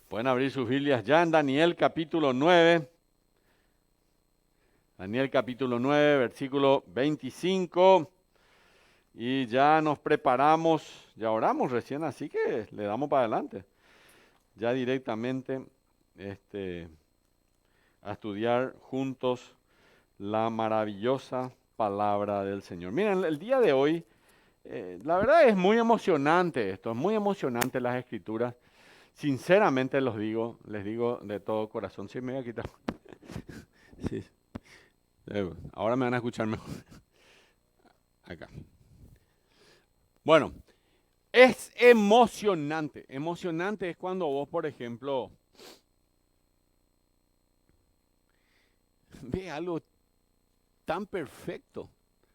Pueden abrir sus Biblias ya en Daniel capítulo 9. Daniel capítulo 9, versículo 25. Y ya nos preparamos, ya oramos recién, así que le damos para adelante. Ya directamente a estudiar juntos la maravillosa palabra del Señor. Miren, el día de hoy, la verdad es muy emocionante esto, es muy emocionante las escrituras. Sinceramente les digo de todo corazón. Sí, me voy a quitar. Sí. Ahora me van a escuchar mejor. Acá. Bueno, es emocionante. Emocionante es cuando vos, por ejemplo, ves algo tan perfecto.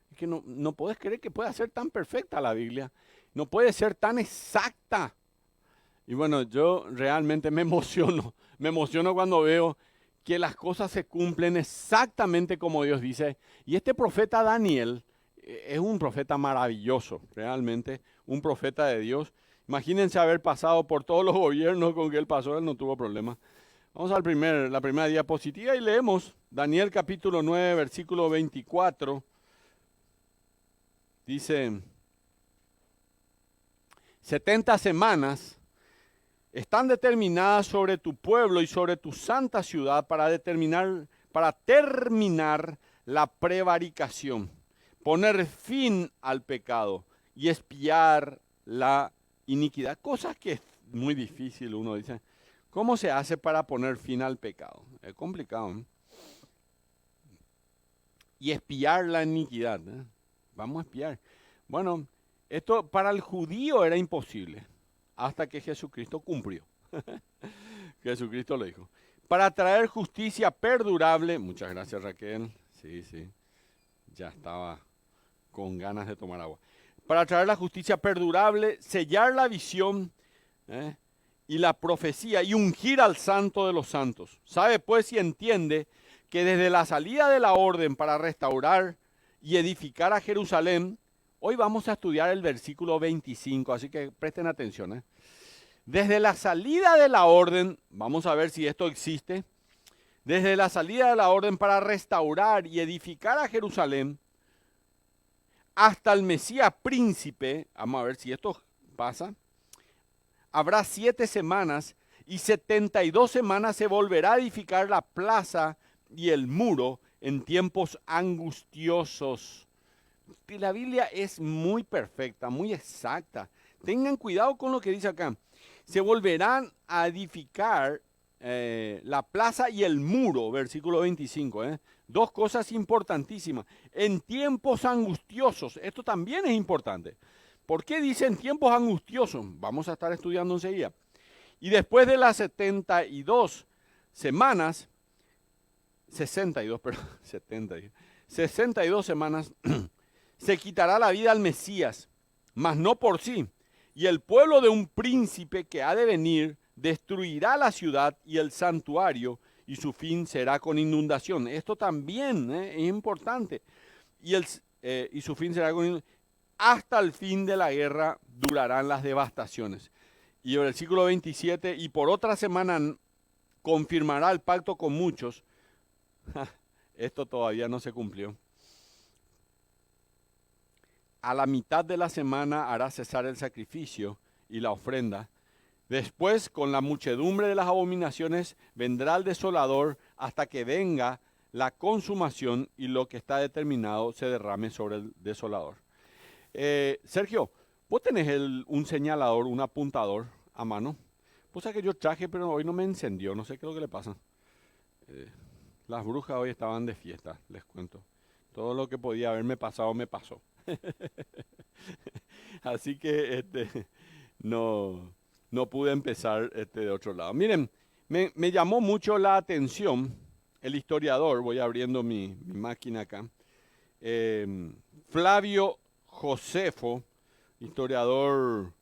Es que no puedes creer que pueda ser tan perfecta la Biblia. No puede ser tan exacta. Y bueno, yo realmente me emociono. Me emociono cuando veo que las cosas se cumplen exactamente como Dios dice. Y este profeta Daniel es un profeta maravilloso, realmente, un profeta de Dios. Imagínense haber pasado por todos los gobiernos con que él pasó, él no tuvo problema. Vamos a la primera diapositiva y leemos Daniel capítulo 9, versículo 24. Dice, 70 semanas están determinadas sobre tu pueblo y sobre tu santa ciudad para terminar la prevaricación, poner fin al pecado y expiar la iniquidad. Cosas que es muy difícil, uno dice. ¿Cómo se hace para poner fin al pecado? Es complicado, ¿eh? Y expiar la iniquidad, ¿eh? Vamos a expiar. Bueno, esto para el judío era imposible hasta que Jesucristo cumplió. Jesucristo lo dijo. Para traer justicia perdurable, muchas gracias Raquel, sí, ya estaba con ganas de tomar agua. Para traer la justicia perdurable, sellar la visión y la profecía y ungir al santo de los santos. Sabe pues y entiende que desde la salida de la orden para restaurar y edificar a Jerusalén, hoy vamos a estudiar el versículo 25, así que presten atención. Desde la salida de la orden, vamos a ver si esto existe, desde la salida de la orden para restaurar y edificar a Jerusalén, hasta el Mesías príncipe, vamos a ver si esto pasa, habrá 7 semanas y 72 semanas se volverá a edificar la plaza y el muro en tiempos angustiosos. La Biblia es muy perfecta, muy exacta. Tengan cuidado con lo que dice acá. Se volverán a edificar la plaza y el muro, versículo 25. Dos cosas importantísimas. En tiempos angustiosos, esto también es importante. ¿Por qué dicen tiempos angustiosos? Vamos a estar estudiando enseguida. Y después de las 72 semanas, 62, perdón, 62 semanas, se quitará la vida al Mesías, mas no por sí. Y el pueblo de un príncipe que ha de venir destruirá la ciudad y el santuario, y su fin será con inundación. Esto también es importante. Y su fin será con inundación. Hasta el fin de la guerra durarán las devastaciones. Y el versículo 27, y por otra semana confirmará el pacto con muchos. Esto todavía no se cumplió. A la mitad de la semana hará cesar el sacrificio y la ofrenda. Después, con la muchedumbre de las abominaciones, vendrá el desolador hasta que venga la consumación y lo que está determinado se derrame sobre el desolador. Sergio, ¿vos tenés un señalador, un apuntador a mano? Pues que yo traje, pero hoy no me encendió, no sé qué es lo que le pasa. Las brujas hoy estaban de fiesta, les cuento. Todo lo que podía haberme pasado, me pasó. Así que no pude empezar de otro lado. Miren, me llamó mucho la atención el historiador, voy abriendo mi máquina acá, Flavio Josefo, historiador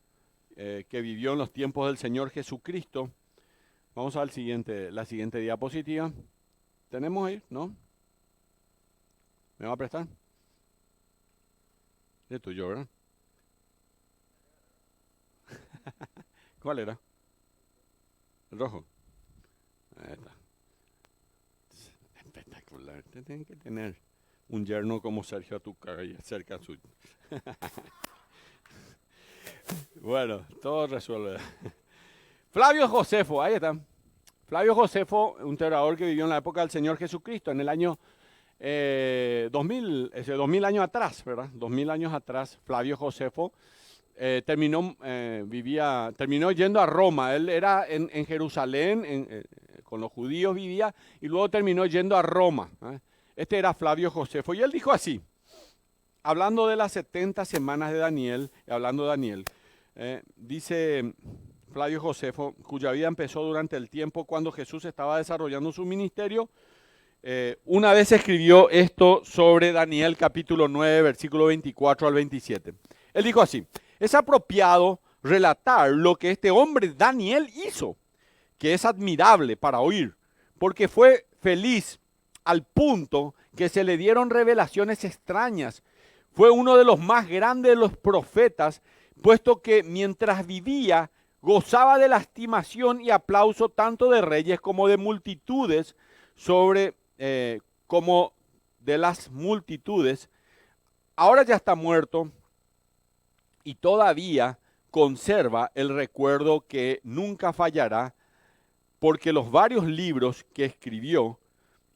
que vivió en los tiempos del Señor Jesucristo. Vamos la siguiente diapositiva. ¿Tenemos ahí? ¿No? ¿Me va a prestar? Es tuyo, ¿verdad? ¿Cuál era? El rojo. Ahí está. Espectacular. Tienen que tener un yerno como Sergio a tu calle, cerca suyo. Bueno, todo resuelve. Flavio Josefo, ahí está. Flavio Josefo, un teórico que vivió en la época del Señor Jesucristo, en el año 2000 años atrás, ¿verdad? 2000 años atrás, Flavio Josefo terminó yendo a Roma. Él era en Jerusalén, con los judíos vivía, y luego terminó yendo a Roma. Este era Flavio Josefo, y él dijo así, hablando de las 70 semanas de Daniel, hablando de Daniel, dice Flavio Josefo, cuya vida empezó durante el tiempo cuando Jesús estaba desarrollando su ministerio. Una vez escribió esto sobre Daniel capítulo 9, versículo 24 al 27. Él dijo así, es apropiado relatar lo que este hombre Daniel hizo, que es admirable para oír, porque fue feliz al punto que se le dieron revelaciones extrañas. Fue uno de los más grandes de los profetas, puesto que mientras vivía gozaba de la estimación y aplauso tanto de reyes como de multitudes, como de las multitudes. Ahora ya está muerto y todavía conserva el recuerdo que nunca fallará, porque los varios libros que escribió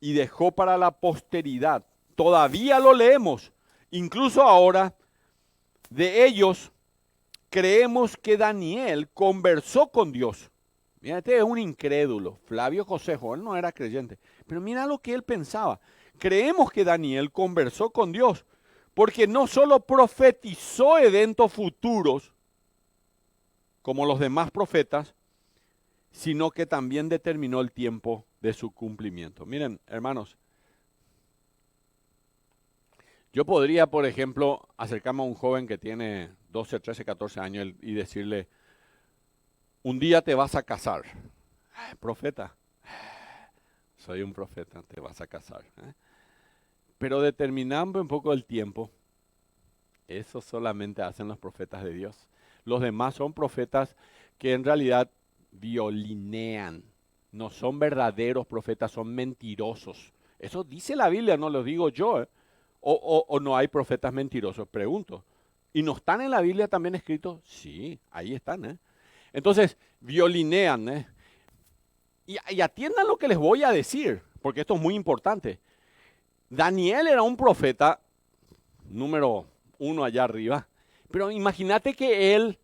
y dejó para la posteridad, todavía lo leemos. Incluso ahora, de ellos creemos que Daniel conversó con Dios. Mira, este es un incrédulo, Flavio Josefo, él no era creyente, pero mira lo que él pensaba. Creemos que Daniel conversó con Dios, porque no solo profetizó eventos futuros, como los demás profetas, sino que también determinó el tiempo de su cumplimiento. Miren, hermanos, yo podría, por ejemplo, acercarme a un joven que tiene 12, 13, 14 años y decirle, un día te vas a casar. Profeta, soy un profeta, te vas a casar. Pero determinando un poco el tiempo, eso solamente hacen los profetas de Dios. Los demás son profetas que en realidad violinean. No son verdaderos profetas, son mentirosos. Eso dice la Biblia, no lo digo yo. O no hay profetas mentirosos, pregunto. ¿Y no están en la Biblia también escritos? Sí, ahí están. Entonces, violinean. Y atiendan lo que les voy a decir, porque esto es muy importante. Daniel era un profeta, número 1 allá arriba, pero imagínate que él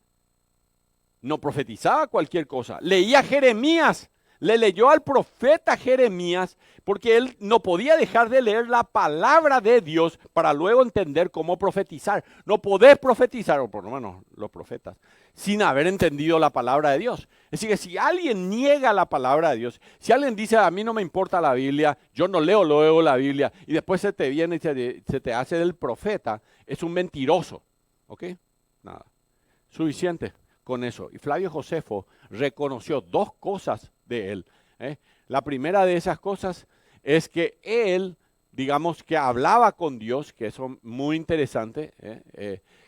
no profetizaba cualquier cosa. Leía Jeremías, le leyó al profeta Jeremías, porque él no podía dejar de leer la palabra de Dios para luego entender cómo profetizar. No podés profetizar, o por lo menos los profetas, sin haber entendido la palabra de Dios. Es decir, que si alguien niega la palabra de Dios, si alguien dice, a mí no me importa la Biblia, yo no leo luego la Biblia, y después se te viene y se te hace del profeta, es un mentiroso. ¿Ok? Nada. Suficiente con eso. Y Flavio Josefo reconoció dos cosas de él. La primera de esas cosas es que él, digamos que hablaba con Dios, que eso es muy interesante,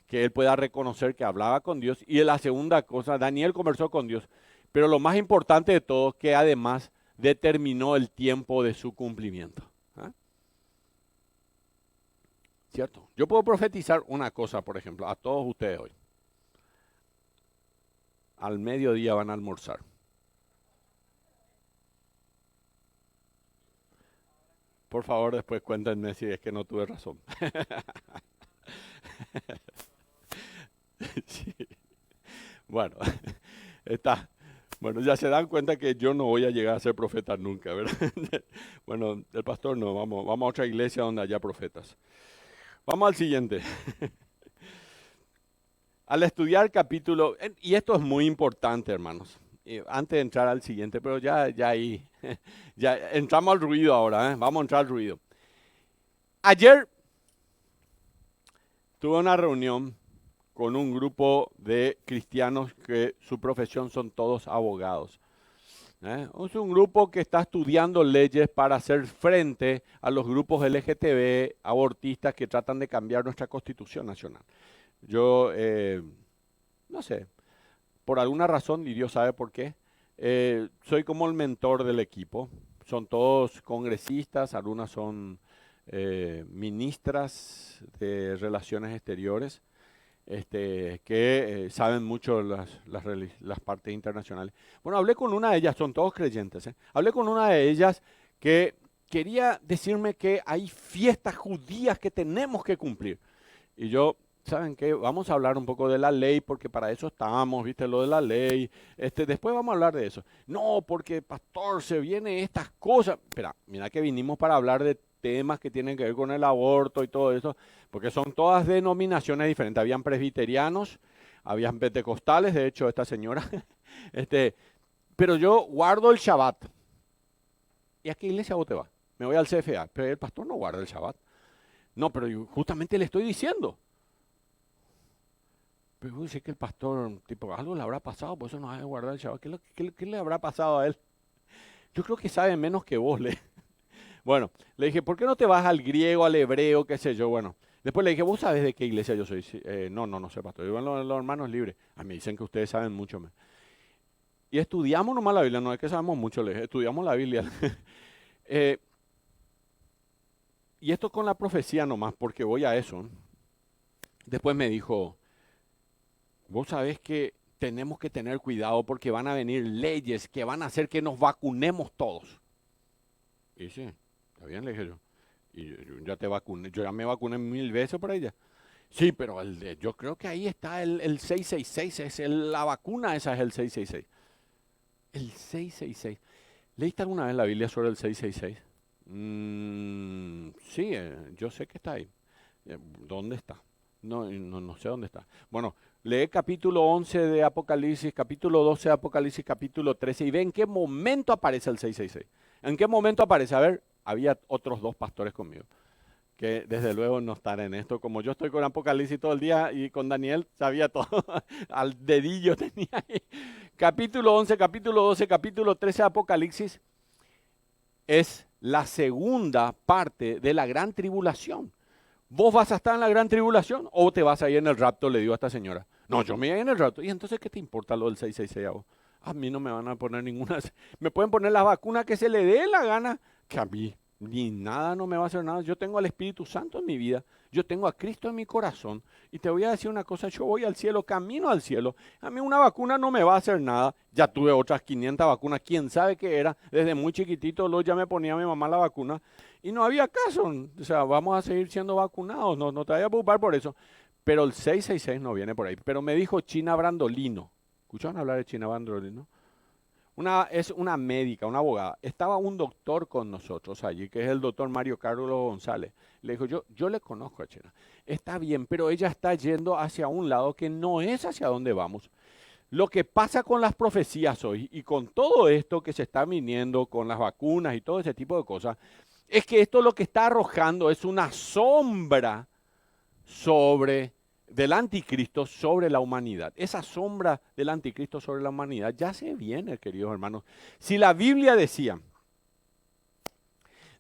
que él pueda reconocer que hablaba con Dios. Y la segunda cosa, Daniel conversó con Dios, pero lo más importante de todo, que además determinó el tiempo de su cumplimiento. ¿Cierto? Yo puedo profetizar una cosa, por ejemplo, a todos ustedes hoy. Al mediodía van a almorzar. Por favor, después cuéntenme si es que no tuve razón. Sí. Bueno, está. Bueno, ya se dan cuenta que yo no voy a llegar a ser profeta nunca, ¿verdad? Bueno, el pastor no, vamos a otra iglesia donde haya profetas. Vamos al siguiente. Al estudiar capítulo, y esto es muy importante, hermanos, antes de entrar al siguiente, pero ya ahí, ya entramos al ruido ahora, vamos a entrar al ruido. Ayer tuve una reunión con un grupo de cristianos que su profesión son todos abogados. Es un grupo que está estudiando leyes para hacer frente a los grupos LGTB, abortistas que tratan de cambiar nuestra Constitución Nacional. Yo, no sé, por alguna razón, y Dios sabe por qué, Soy como el mentor del equipo. Son todos congresistas, algunas son ministras de Relaciones Exteriores, que saben mucho las partes internacionales. Bueno, hablé con una de ellas, son todos creyentes, ¿eh? Hablé con una de ellas que quería decirme que hay fiestas judías que tenemos que cumplir. Y yo, ¿saben qué? Vamos a hablar un poco de la ley, porque para eso estamos, ¿viste? Lo de la ley. Después vamos a hablar de eso. No, porque, pastor, se vienen estas cosas. Espera, mira que vinimos para hablar de temas que tienen que ver con el aborto y todo eso, porque son todas denominaciones diferentes. Habían presbiterianos, habían pentecostales, de hecho, esta señora. Pero yo guardo el Shabbat. ¿Y a qué iglesia vos te vas? Me voy al CFA, pero el pastor no guarda el Shabbat. No, pero yo justamente le estoy diciendo. Pero yo sé que el pastor, tipo, algo le habrá pasado, por eso no ha de guardar el Shabbat. ¿Qué le habrá pasado a él? Yo creo que sabe menos que vos, Bueno, le dije, ¿por qué no te vas al griego, al hebreo, qué sé yo? Bueno, después le dije, ¿vos sabés de qué iglesia yo soy? No sé, pastor. Yo los hermanos libres. Me dicen que ustedes saben mucho. Y estudiamos nomás la Biblia, no es que sabemos mucho, le dije, estudiamos la Biblia. Y esto con la profecía nomás, porque voy a eso. Después me dijo, vos sabés que tenemos que tener cuidado porque van a venir leyes que van a hacer que nos vacunemos todos. Y sí, está bien, le dije yo. Y yo ya te vacuné, yo ya me vacuné 1000 veces por ella. Sí, pero yo creo que ahí está el 666, la vacuna esa es el 666. El 666. ¿Leíste alguna vez la Biblia sobre el 666? Sí, yo sé que está ahí. ¿Dónde está? No sé dónde está. Bueno, lee capítulo 11 de Apocalipsis, capítulo 12 de Apocalipsis, capítulo 13 y ve en qué momento aparece el 666. ¿En qué momento aparece? A ver, había otros 2 pastores conmigo, que desde luego no están en esto. Como yo estoy con Apocalipsis todo el día y con Daniel sabía todo, al dedillo tenía ahí. Capítulo 11, capítulo 12, capítulo 13 de Apocalipsis es la segunda parte de la gran tribulación. ¿Vos vas a estar en la gran tribulación o te vas a ir en el rapto? Le digo a esta señora. No, yo me voy en el rapto. ¿Y entonces qué te importa lo del 666 a vos? A mí no me van a poner ninguna. Me pueden poner las vacunas que se le dé la gana, que a mí ni nada no me va a hacer nada. Yo tengo al Espíritu Santo en mi vida. Yo tengo a Cristo en mi corazón. Y te voy a decir una cosa, yo voy al cielo, camino al cielo. A mí una vacuna no me va a hacer nada. Ya tuve otras 500 vacunas, quién sabe qué era. Desde muy chiquitito ya me ponía a mi mamá la vacuna. Y no había caso. O sea, vamos a seguir siendo vacunados. No te vayas a preocupar por eso. Pero el 666 no viene por ahí. Pero me dijo China Brandolino. ¿Escucharon hablar de China Brandolino? Es una médica, una abogada. Estaba un doctor con nosotros allí, que es el doctor Mario Carlos González. Le dijo, yo le conozco a China. Está bien, pero ella está yendo hacia un lado que no es hacia donde vamos. Lo que pasa con las profecías hoy y con todo esto que se está viniendo, con las vacunas y todo ese tipo de cosas, es que esto lo que está arrojando es una sombra del anticristo sobre la humanidad. Esa sombra del anticristo sobre la humanidad ya se viene, queridos hermanos. Si la Biblia decía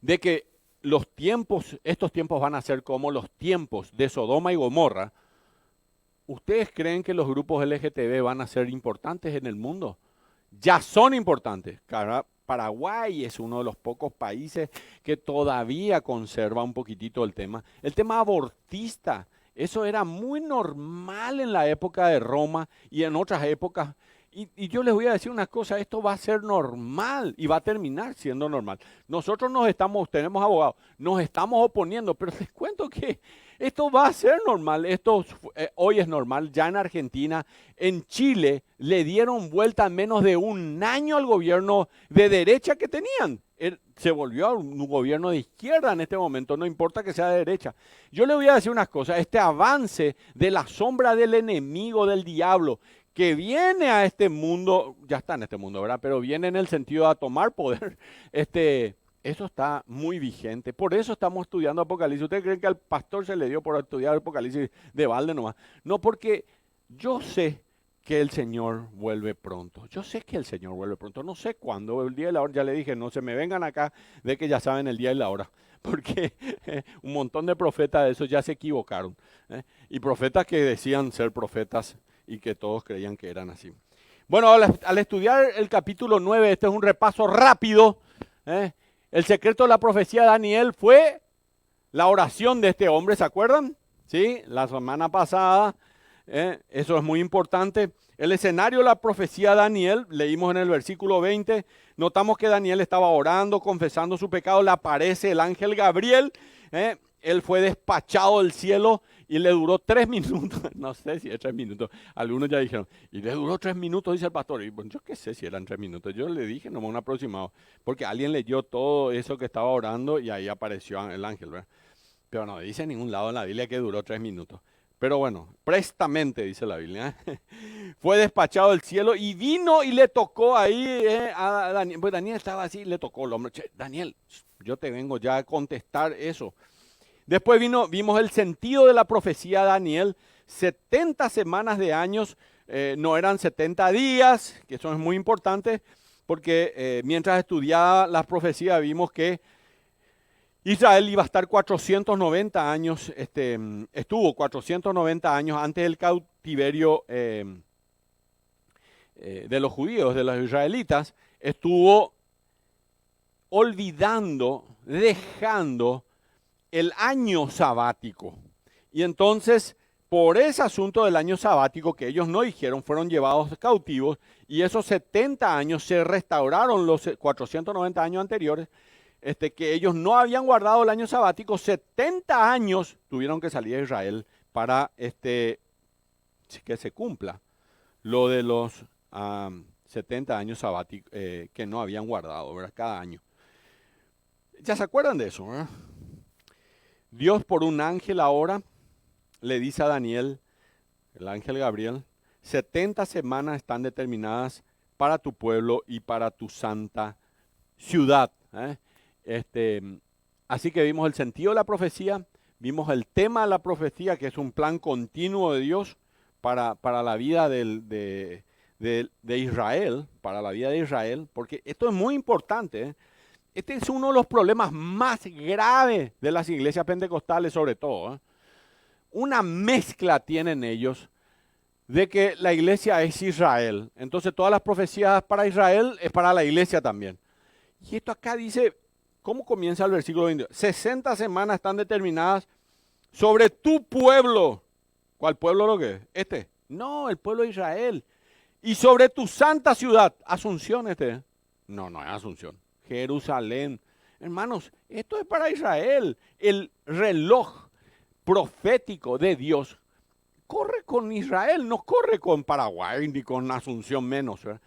de que estos tiempos van a ser como los tiempos de Sodoma y Gomorra, ¿ustedes creen que los grupos LGTB van a ser importantes en el mundo? Ya son importantes. Paraguay es uno de los pocos países que todavía conserva un poquitito el tema. El tema abortista, eso era muy normal en la época de Roma y en otras épocas. Y yo les voy a decir una cosa, esto va a ser normal y va a terminar siendo normal. Nosotros tenemos abogados, nos estamos oponiendo, pero les cuento que esto va a ser normal. Hoy es normal, ya en Argentina, en Chile, le dieron vuelta en menos de un año al gobierno de derecha que tenían. Se volvió a un gobierno de izquierda en este momento, no importa que sea de derecha. Yo le voy a decir unas cosas, este avance de la sombra del enemigo, del diablo, que viene a este mundo, ya está en este mundo, ¿verdad? Pero viene en el sentido de tomar poder, eso está muy vigente. Por eso estamos estudiando Apocalipsis. ¿Ustedes creen que al pastor se le dio por estudiar Apocalipsis de balde nomás? No, porque yo sé que el Señor vuelve pronto. Yo sé que el Señor vuelve pronto. No sé cuándo, el día y la hora. Ya le dije, no se me vengan acá de que ya saben el día y la hora. Porque un montón de profetas de esos ya se equivocaron. Y profetas que decían ser profetas y que todos creían que eran así. Bueno, al estudiar el capítulo 9, este es un repaso rápido. El secreto de la profecía de Daniel fue la oración de este hombre, ¿se acuerdan? Sí, la semana pasada, eso es muy importante. El escenario de la profecía de Daniel, leímos en el versículo 20, notamos que Daniel estaba orando, confesando su pecado, le aparece el ángel Gabriel, él fue despachado del cielo y le duró 3 minutos, no sé si es 3 minutos, algunos ya dijeron, y le duró 3 minutos, dice el pastor, y bueno, yo qué sé si eran 3 minutos, yo le dije nomás un aproximado, porque alguien leyó todo eso que estaba orando y ahí apareció el ángel, ¿verdad? Pero no dice en ningún lado en la Biblia que duró 3 minutos. Pero bueno, prestamente dice la Biblia. Fue despachado del cielo y vino y le tocó ahí a Daniel. Pues Daniel estaba así, le tocó el hombre. Che, Daniel, yo te vengo ya a contestar eso. Después vimos el sentido de la profecía de Daniel. 70 semanas de años, no eran 70 días, que eso es muy importante, porque mientras estudiaba las profecías vimos que Israel iba a estar 490 años, estuvo 490 años antes del cautiverio de los judíos, de los israelitas, estuvo olvidando, dejando el año sabático. Y entonces, por ese asunto del año sabático que ellos no dijeron, fueron llevados cautivos y esos 70 años se restauraron los 490 años anteriores. Que ellos no habían guardado el año sabático, 70 años tuvieron que salir de Israel para que se cumpla lo de los 70 años sabáticos que no habían guardado, ¿verdad? Cada año. ¿Ya se acuerdan de eso? ¿Verdad? Dios por un ángel ahora le dice a Daniel, el ángel Gabriel, 70 semanas están determinadas para tu pueblo y para tu santa ciudad. Así que vimos el sentido de la profecía, vimos el tema de la profecía, que es un plan continuo de Dios para la vida de Israel, para la vida de Israel, porque esto es muy importante. Este es uno de los problemas más graves de las iglesias pentecostales, sobre todo. Una mezcla tienen ellos de que la iglesia es Israel. Entonces todas las profecías para Israel es para la iglesia también. Y esto acá dice, ¿cómo comienza el versículo 20? 60 semanas están determinadas sobre tu pueblo. ¿Cuál pueblo lo que es? No, el pueblo de Israel. Y sobre tu santa ciudad. Asunción No, no es Asunción. Jerusalén. Hermanos, esto es para Israel. El reloj profético de Dios corre con Israel, no corre con Paraguay ni con Asunción menos, ¿verdad?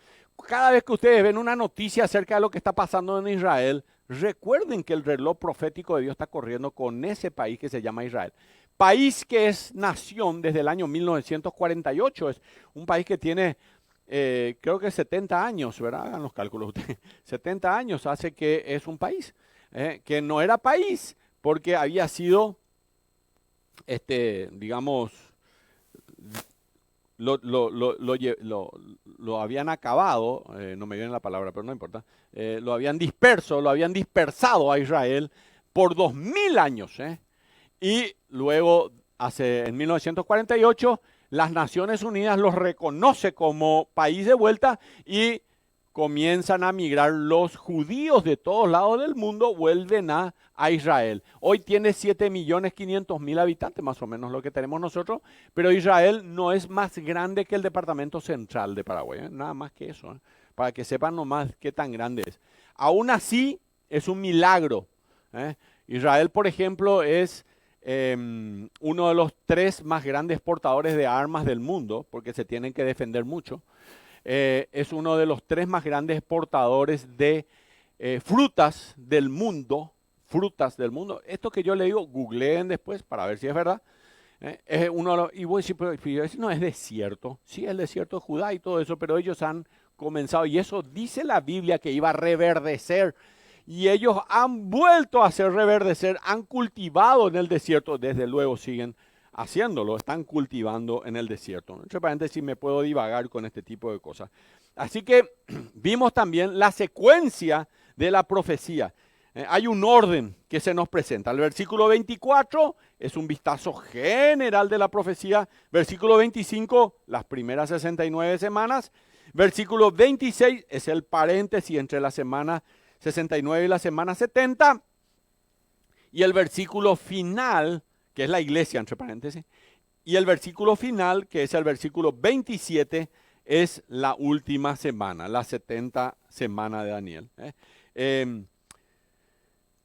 Cada vez que ustedes ven una noticia acerca de lo que está pasando en Israel, recuerden que el reloj profético de Dios está corriendo con ese país que se llama Israel. País que es nación desde el año 1948, es un país que tiene, creo que 70 años, ¿verdad? Hagan los cálculos ustedes. 70 años hace que es un país, que no era país porque había sido, digamos, lo habían acabado, no me viene la palabra, pero no importa, lo habían dispersado a Israel por 2000 años. Y luego, en 1948, las Naciones Unidas los reconoce como país de vuelta y comienzan a migrar los judíos de todos lados del mundo, vuelven a Israel. Hoy tiene 7.500.000 habitantes, más o menos lo que tenemos nosotros, pero Israel no es más grande que el departamento central de Paraguay, nada más que eso, para que sepan nomás qué tan grande es. Aún así, es un milagro. Israel, por ejemplo, es uno de los 3 más grandes portadores de armas del mundo, porque se tienen que defender mucho. Es uno de los 3 más grandes exportadores de frutas del mundo. Esto que yo le digo, googleen después para ver si es verdad. Es uno de los, y voy a decir, pero no es desierto. Sí, el desierto de Judá y todo eso, pero ellos han comenzado, y eso dice la Biblia que iba a reverdecer. Y ellos han vuelto a hacer reverdecer, han cultivado en el desierto, desde luego siguen haciéndolo, están cultivando en el desierto. Entre paréntesis, me puedo divagar con este tipo de cosas. Así que vimos también la secuencia de la profecía. Hay un orden que se nos presenta. El versículo 24 es un vistazo general de la profecía. Versículo 25, las primeras 69 semanas. Versículo 26 es el paréntesis entre la semana 69 y la semana 70. Y el versículo final, que es la iglesia, entre paréntesis. Y el versículo final, que es el versículo 27, es la última semana, la 70 semana de Daniel.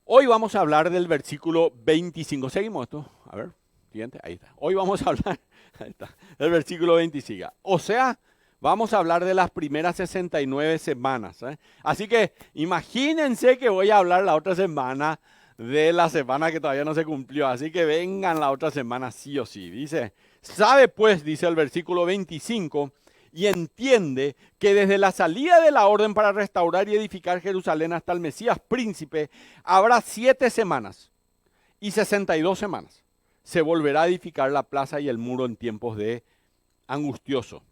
Hoy vamos a hablar del versículo 25. Seguimos esto. A ver, siguiente, ahí está. Hoy vamos a hablar, ahí está, del versículo 25. O sea, vamos a hablar de las primeras 69 semanas. Así que imagínense que voy a hablar la otra semana de la semana que todavía no se cumplió. Así que vengan la otra semana sí o sí. Dice, sabe pues, dice el versículo 25, y entiende que desde la salida de la orden para restaurar y edificar Jerusalén hasta el Mesías príncipe, habrá 7 semanas y 62 semanas. Se volverá a edificar la plaza y el muro en tiempos de angustioso.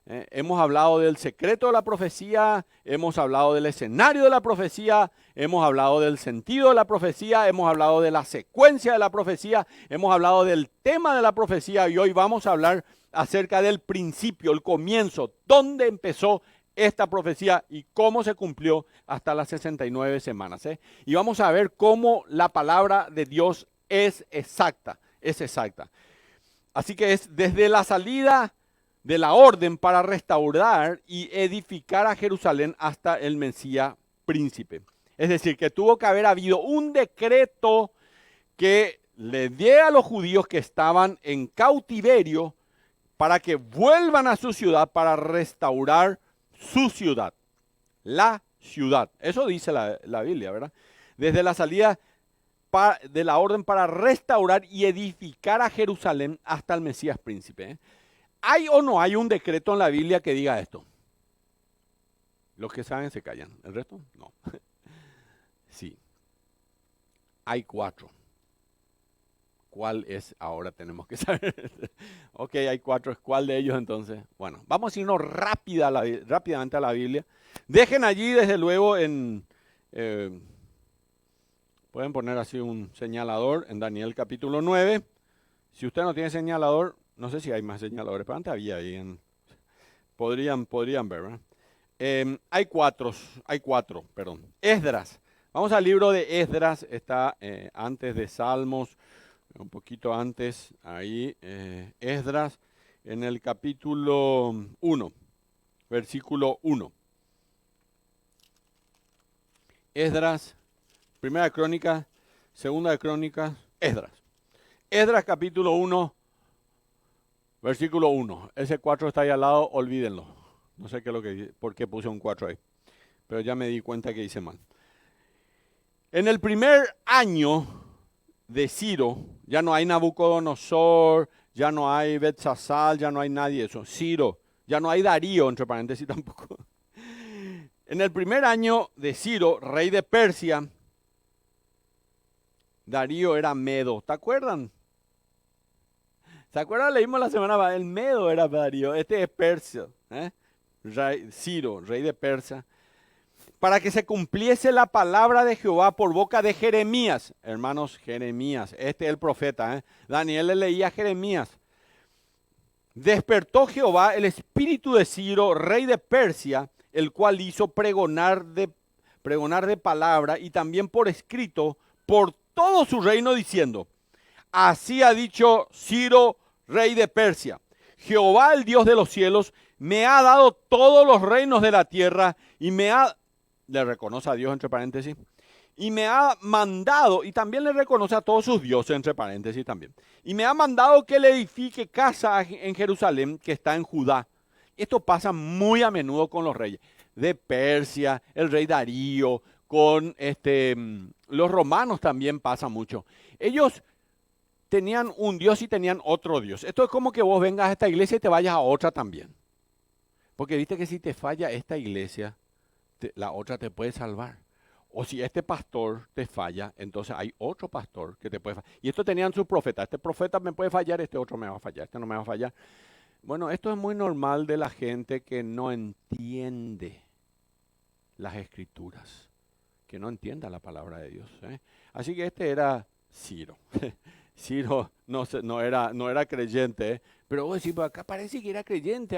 Hemos hablado del secreto de la profecía, hemos hablado del escenario de la profecía, hemos hablado del sentido de la profecía, hemos hablado de la secuencia de la profecía, hemos hablado del tema de la profecía y hoy vamos a hablar acerca del principio, el comienzo, dónde empezó esta profecía y cómo se cumplió hasta las 69 semanas. Y vamos a ver cómo la palabra de Dios es exacta, es exacta. Así que es desde la salida de la orden para restaurar y edificar a Jerusalén hasta el Mesías príncipe. Es decir, que tuvo que haber habido un decreto que le diera a los judíos que estaban en cautiverio para que vuelvan a su ciudad para restaurar su ciudad, la ciudad. Eso dice la Biblia, ¿verdad? Desde la salida de la orden para restaurar y edificar a Jerusalén hasta el Mesías príncipe. ¿Hay o no hay un decreto en la Biblia que diga esto? Los que saben se callan. ¿El resto? No. Sí. Hay 4. ¿Cuál es? Ahora tenemos que saber. Ok, hay 4. ¿Cuál de ellos entonces? Bueno, vamos a irnos rápidamente a la Biblia. Dejen allí, desde luego, pueden poner así un señalador en Daniel capítulo 9. Si usted no tiene señalador, no sé si hay más señaladores, pero antes había ahí. Podrían ver, ¿verdad? Hay cuatro, perdón. Esdras. Vamos al libro de Esdras, está antes de Salmos, un poquito antes, ahí, Esdras, en el capítulo 1, versículo 1. Esdras, primera de Crónicas, segunda de Crónicas, Esdras. Esdras capítulo 1, versículo 1. Ese 4 está ahí al lado, olvídenlo. No sé qué es lo que, por qué puse un 4 ahí, pero ya me di cuenta que hice mal. En el primer año de Ciro, ya no hay Nabucodonosor, ya no hay Betsasal, ya no hay nadie de eso. Ciro, ya no hay Darío, entre paréntesis tampoco. En el primer año de Ciro, rey de Persia, Darío era medo. ¿Te acuerdan? ¿Se acuerdan? Leímos la semana pasada, el medo era Darío. Este es Persia, Ciro, rey de Persia. Para que se cumpliese la palabra de Jehová por boca de Jeremías. Hermanos, Jeremías, este es el profeta. Daniel le leía a Jeremías. Despertó Jehová el espíritu de Ciro, rey de Persia, el cual hizo pregonar de palabra y también por escrito por todo su reino diciendo: así ha dicho Ciro, rey de Persia: Jehová, el Dios de los cielos, me ha dado todos los reinos de la tierra y le reconoce a Dios entre paréntesis, y me ha mandado, y también le reconoce a todos sus dioses entre paréntesis también, y me ha mandado que le edifique casa en Jerusalén que está en Judá. Esto pasa muy a menudo con los reyes de Persia, el rey Darío, con los romanos también pasa mucho. Ellos tenían un Dios y tenían otro Dios. Esto es como que vos vengas a esta iglesia y te vayas a otra también. Porque viste que si te falla esta iglesia, la otra te puede salvar. O si este pastor te falla, entonces hay otro pastor que te puede fallar. Y esto tenían sus profetas. Este profeta me puede fallar, este otro me va a fallar, este no me va a fallar. Bueno, esto es muy normal de la gente que no entiende las escrituras, que no entienda la palabra de Dios. Así que este era Ciro. Ciro no era creyente, Pero vos decís, pues acá parece que era creyente,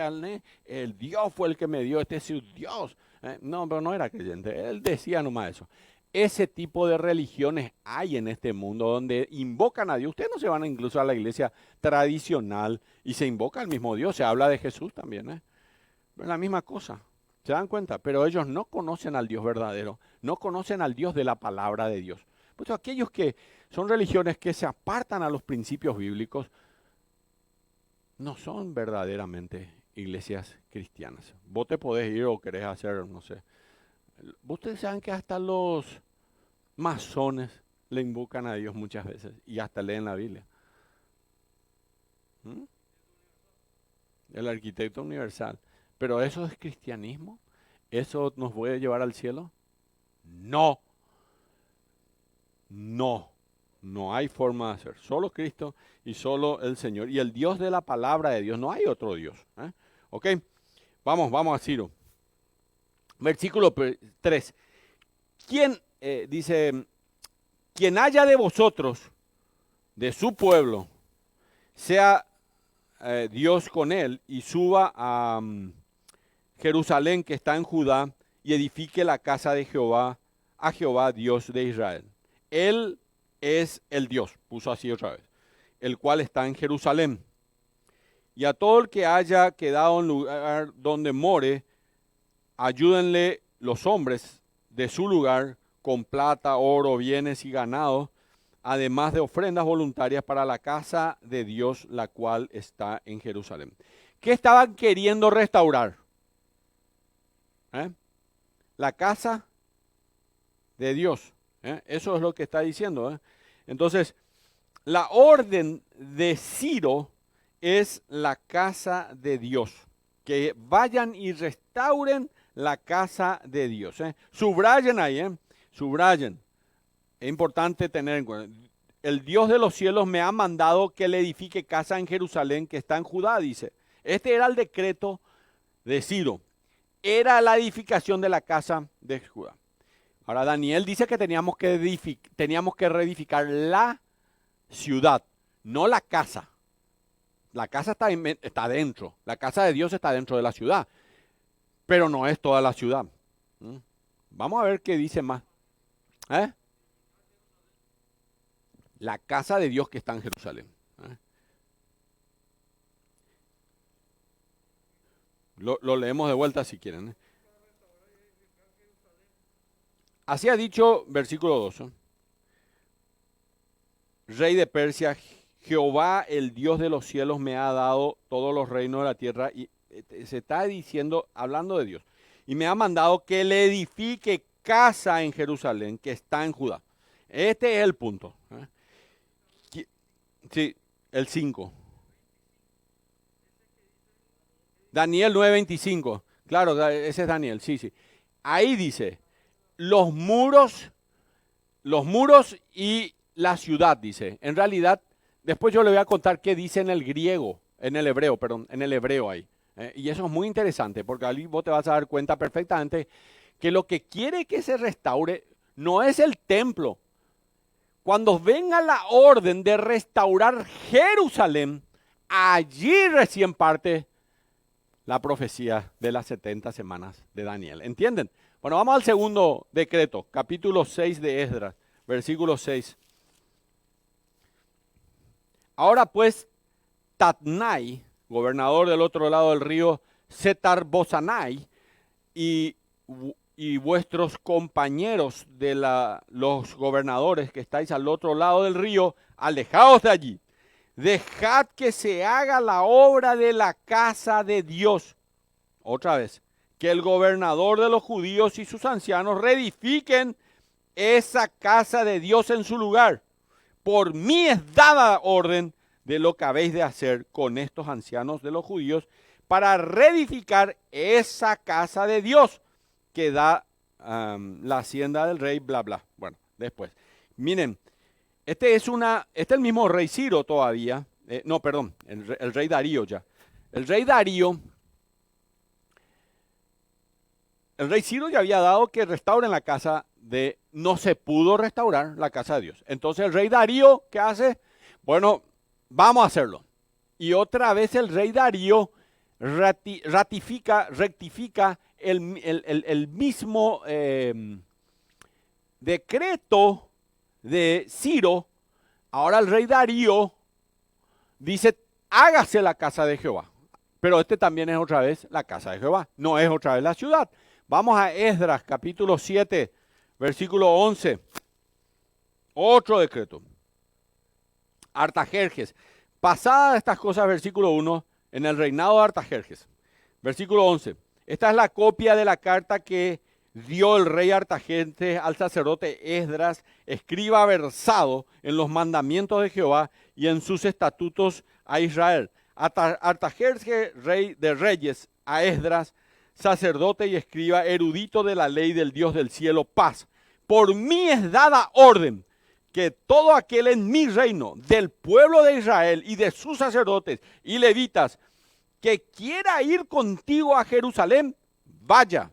el Dios fue el que me dio, este es su Dios. No, pero no era creyente, él decía nomás eso. Ese tipo de religiones hay en este mundo donde invocan a Dios. Ustedes no se van incluso a la iglesia tradicional y se invoca al mismo Dios, se habla de Jesús también, Es la misma cosa, ¿se dan cuenta? Pero ellos no conocen al Dios verdadero, no conocen al Dios de la palabra de Dios. Pues aquellos que son religiones que se apartan a los principios bíblicos, no son verdaderamente iglesias cristianas. Vos te podés ir o querés hacer, no sé. Ustedes saben que hasta los masones le invocan a Dios muchas veces y hasta leen la Biblia. ¿Mm? El arquitecto universal. ¿Pero eso es cristianismo? ¿Eso nos puede llevar al cielo? No. No. No hay forma de hacer. Solo Cristo y solo el Señor. Y el Dios de la palabra de Dios. No hay otro Dios. ¿Ok? Vamos a Ciro. Versículo 3. Dice, quien haya de vosotros, de su pueblo, sea Dios con él y suba a Jerusalén que está en Judá y edifique la casa de Jehová, a Jehová Dios de Israel. Él es el Dios, puso así otra vez, el cual está en Jerusalén. Y a todo el que haya quedado en lugar donde more, ayúdenle los hombres de su lugar con plata, oro, bienes y ganado, además de ofrendas voluntarias para la casa de Dios, la cual está en Jerusalén. ¿Qué estaban queriendo restaurar? La casa de Dios. Eso es lo que está diciendo. Entonces, la orden de Ciro es la casa de Dios. Que vayan y restauren la casa de Dios. Subrayen ahí, subrayen. Es importante tener en cuenta. El Dios de los cielos me ha mandado que le edifique casa en Jerusalén, que está en Judá, dice. Este era el decreto de Ciro. Era la edificación de la casa de Judá. Ahora Daniel dice que teníamos que reedificar la ciudad, no la casa. La casa está dentro, la casa de Dios está dentro de la ciudad, pero no es toda la ciudad. Vamos a ver qué dice más. La casa de Dios que está en Jerusalén. Lo leemos de vuelta si quieren. Así ha dicho, versículo 2. Rey de Persia, Jehová, el Dios de los cielos, me ha dado todos los reinos de la tierra. Y se está diciendo, hablando de Dios. Y me ha mandado que le edifique casa en Jerusalén, que está en Judá. Este es el punto. Sí, el 5. Daniel 9:25. Claro, ese es Daniel, sí. Ahí dice, los muros y la ciudad, dice. En realidad, después yo le voy a contar qué dice en el griego, en el hebreo ahí. Y eso es muy interesante, porque ahí vos te vas a dar cuenta perfectamente que lo que quiere que se restaure no es el templo. Cuando venga la orden de restaurar Jerusalén, allí recién parte la profecía de las 70 semanas de Daniel. ¿Entienden? Bueno, vamos al segundo decreto, capítulo 6 de Esdras, versículo 6. Ahora pues, Tatnai, gobernador del otro lado del río, Setar-Bosanai, y vuestros compañeros de los gobernadores que estáis al otro lado del río, alejaos de allí. Dejad que se haga la obra de la casa de Dios. Otra vez, que el gobernador de los judíos y sus ancianos reedifiquen esa casa de Dios en su lugar. Por mí es dada orden de lo que habéis de hacer con estos ancianos de los judíos para reedificar esa casa de Dios que da la hacienda del rey, bla, bla. Bueno, después. Miren, este es el mismo rey Ciro todavía. El rey Darío ya. El rey Ciro ya había dado que restauren la casa no se pudo restaurar la casa de Dios. Entonces el rey Darío, ¿qué hace? Bueno, vamos a hacerlo. Y otra vez el rey Darío rectifica el mismo decreto de Ciro. Ahora el rey Darío dice, hágase la casa de Jehová. Pero este también es otra vez la casa de Jehová, no es otra vez la ciudad. Vamos a Esdras, capítulo 7, versículo 11. Otro decreto. Artajerjes. Pasadas estas cosas, versículo 1, en el reinado de Artajerjes. Versículo 11. Esta es la copia de la carta que dio el rey Artajerjes al sacerdote Esdras, escriba versado en los mandamientos de Jehová y en sus estatutos a Israel. Artajerjes, rey de reyes, a Esdras, sacerdote y escriba, erudito de la ley del Dios del cielo, paz. Por mí es dada orden que todo aquel en mi reino, del pueblo de Israel y de sus sacerdotes y levitas, que quiera ir contigo a Jerusalén, vaya.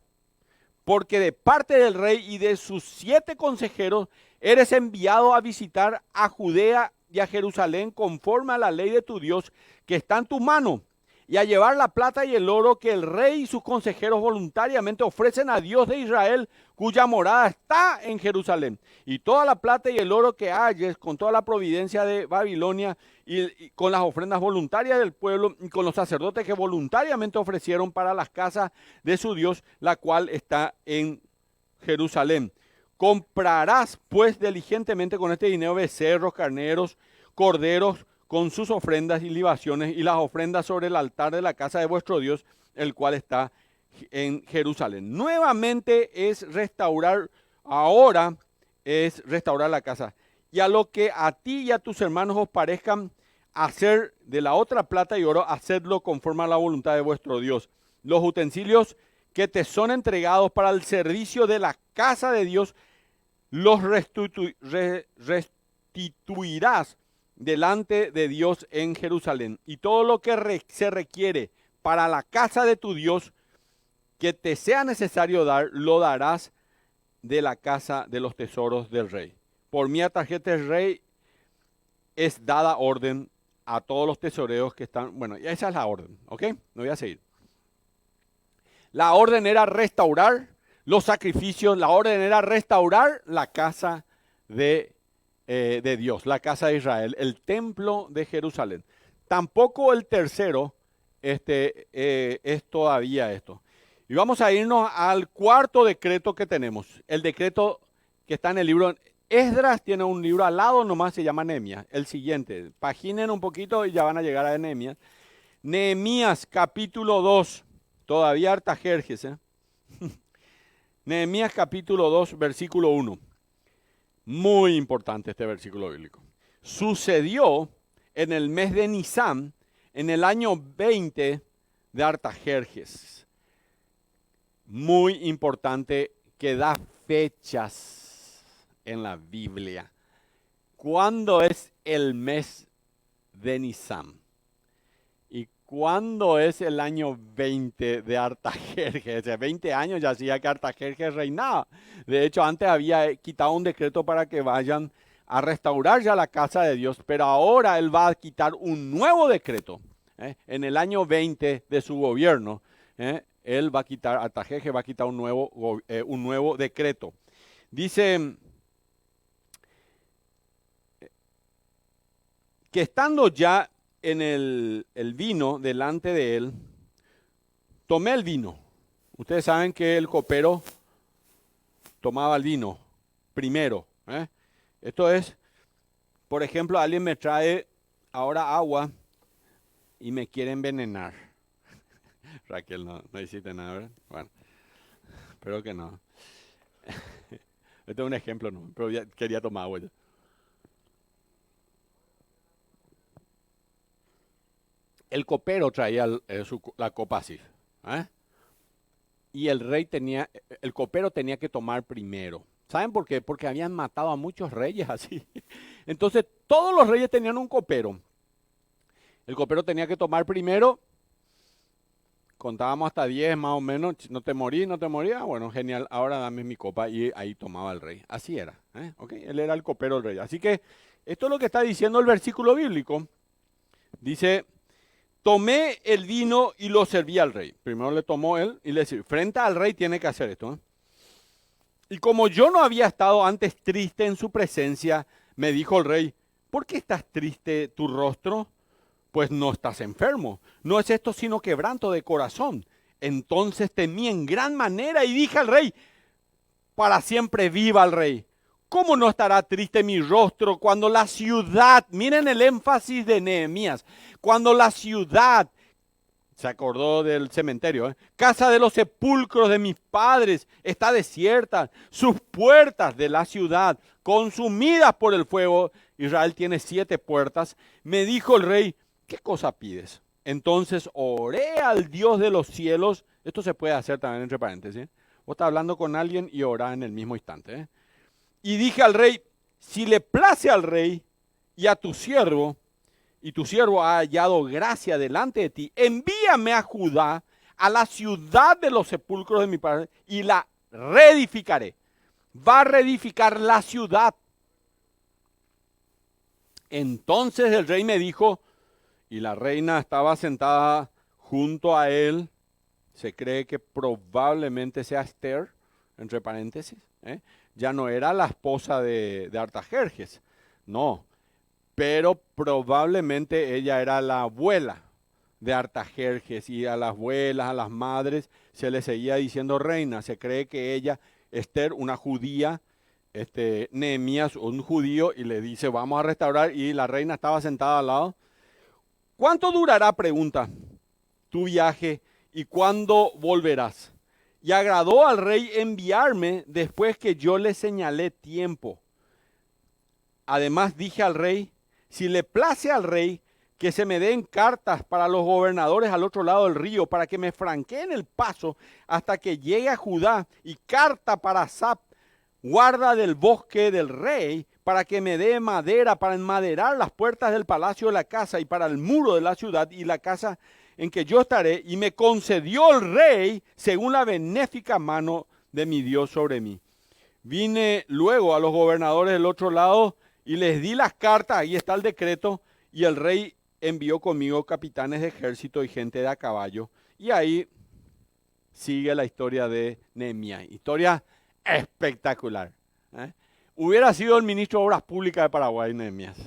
Porque de parte del rey y de sus 7 consejeros, eres enviado a visitar a Judea y a Jerusalén conforme a la ley de tu Dios que está en tu mano, y a llevar la plata y el oro que el rey y sus consejeros voluntariamente ofrecen a Dios de Israel, cuya morada está en Jerusalén. Y toda la plata y el oro que halles, con toda la providencia de Babilonia, y con las ofrendas voluntarias del pueblo, y con los sacerdotes que voluntariamente ofrecieron para las casas de su Dios, la cual está en Jerusalén. Comprarás pues diligentemente con este dinero becerros, carneros, corderos, con sus ofrendas y libaciones, y las ofrendas sobre el altar de la casa de vuestro Dios, el cual está en Jerusalén. Nuevamente es restaurar, ahora es restaurar la casa. Y a lo que a ti y a tus hermanos os parezcan hacer de la otra plata y oro, hacedlo conforme a la voluntad de vuestro Dios. Los utensilios que te son entregados para el servicio de la casa de Dios, los restituirás delante de Dios en Jerusalén. Y todo lo que se requiere para la casa de tu Dios, que te sea necesario dar, lo darás de la casa de los tesoros del rey. Por mi tarjeta del rey es dada orden a todos los tesoreros que están. Bueno, esa es la orden, ¿ok? No voy a seguir. La orden era restaurar los sacrificios, la orden era restaurar la casa de Dios, la casa de Israel, el templo de Jerusalén. Tampoco el tercero es todavía esto. Y vamos a irnos al cuarto decreto que tenemos, el decreto que está en el libro. Esdras tiene un libro al lado nomás, se llama Nehemías. El siguiente, paginen un poquito y ya van a llegar a Nehemías. Nehemías capítulo 2, todavía Artajerjes. Nehemías capítulo 2, versículo 1. Muy importante este versículo bíblico. Sucedió en el mes de Nisán, en el año 20 de Artajerjes. Muy importante que da fechas en la Biblia. ¿Cuándo es el mes de Nisán? ¿Y cuándo es el año 20 de Artajerjes? Hace 20 años ya hacía que Artajerjes reinaba. De hecho, antes había quitado un decreto para que vayan a restaurar ya la casa de Dios, pero ahora él va a quitar un nuevo decreto. En el año 20 de su gobierno, él va a quitar, Artajerjes va a quitar un nuevo decreto. Dice que estando ya en el vino delante de él, tomé el vino. Ustedes saben que el copero tomaba el vino primero. Esto es, por ejemplo, alguien me trae ahora agua y me quiere envenenar. Raquel, no hiciste nada, ¿verdad? Bueno, espero que no. Este es un ejemplo, no, pero ya quería tomar agua. El copero traía la copa así. Y el copero tenía que tomar primero. ¿Saben por qué? Porque habían matado a muchos reyes así. Entonces, todos los reyes tenían un copero. El copero tenía que tomar primero. Contábamos hasta 10 más o menos. No te morí, no te moría. Bueno, genial. Ahora dame mi copa. Y ahí tomaba el rey. Así era. ¿Okay? Él era el copero del rey. Así que esto es lo que está diciendo el versículo bíblico. Dice tomé el vino y lo serví al rey. Primero le tomó él y le sirvió. Frente al rey tiene que hacer esto. Y como yo no había estado antes triste en su presencia, me dijo el rey, ¿por qué estás triste tu rostro? Pues no estás enfermo. No es esto sino quebranto de corazón. Entonces temí en gran manera y dije al rey, para siempre viva el rey. ¿Cómo no estará triste mi rostro cuando la ciudad, miren el énfasis de Nehemías, cuando la ciudad, se acordó del cementerio, casa de los sepulcros de mis padres está desierta, sus puertas de la ciudad consumidas por el fuego, Israel tiene 7 puertas, me dijo el rey, ¿qué cosa pides? Entonces oré al Dios de los cielos, esto se puede hacer también entre paréntesis, vos estás hablando con alguien y orás en el mismo instante, y dije al rey, si le place al rey y a tu siervo, y tu siervo ha hallado gracia delante de ti, envíame a Judá, a la ciudad de los sepulcros de mi padre, y la reedificaré. Va a reedificar la ciudad. Entonces el rey me dijo, y la reina estaba sentada junto a él, se cree que probablemente sea Esther, entre paréntesis, ya no era la esposa de Artajerjes, no, pero probablemente ella era la abuela de Artajerjes y a las abuelas, a las madres, se les seguía diciendo reina. Se cree que ella, Esther, una judía, Nehemías, un judío, y le dice, vamos a restaurar, y la reina estaba sentada al lado. ¿Cuánto durará, pregunta, tu viaje y cuándo volverás? Y agradó al rey enviarme después que yo le señalé tiempo. Además dije al rey, si le place al rey que se me den cartas para los gobernadores al otro lado del río, para que me franqueen el paso hasta que llegue a Judá, y carta para Asap, guarda del bosque del rey, para que me dé madera para enmaderar las puertas del palacio de la casa y para el muro de la ciudad y la casa en que yo estaré, y me concedió el rey según la benéfica mano de mi Dios sobre mí. Vine luego a los gobernadores del otro lado y les di las cartas, ahí está el decreto, y el rey envió conmigo capitanes de ejército y gente de a caballo. Y ahí sigue la historia de Nehemías, historia espectacular. Hubiera sido el ministro de Obras Públicas de Paraguay, Nehemías.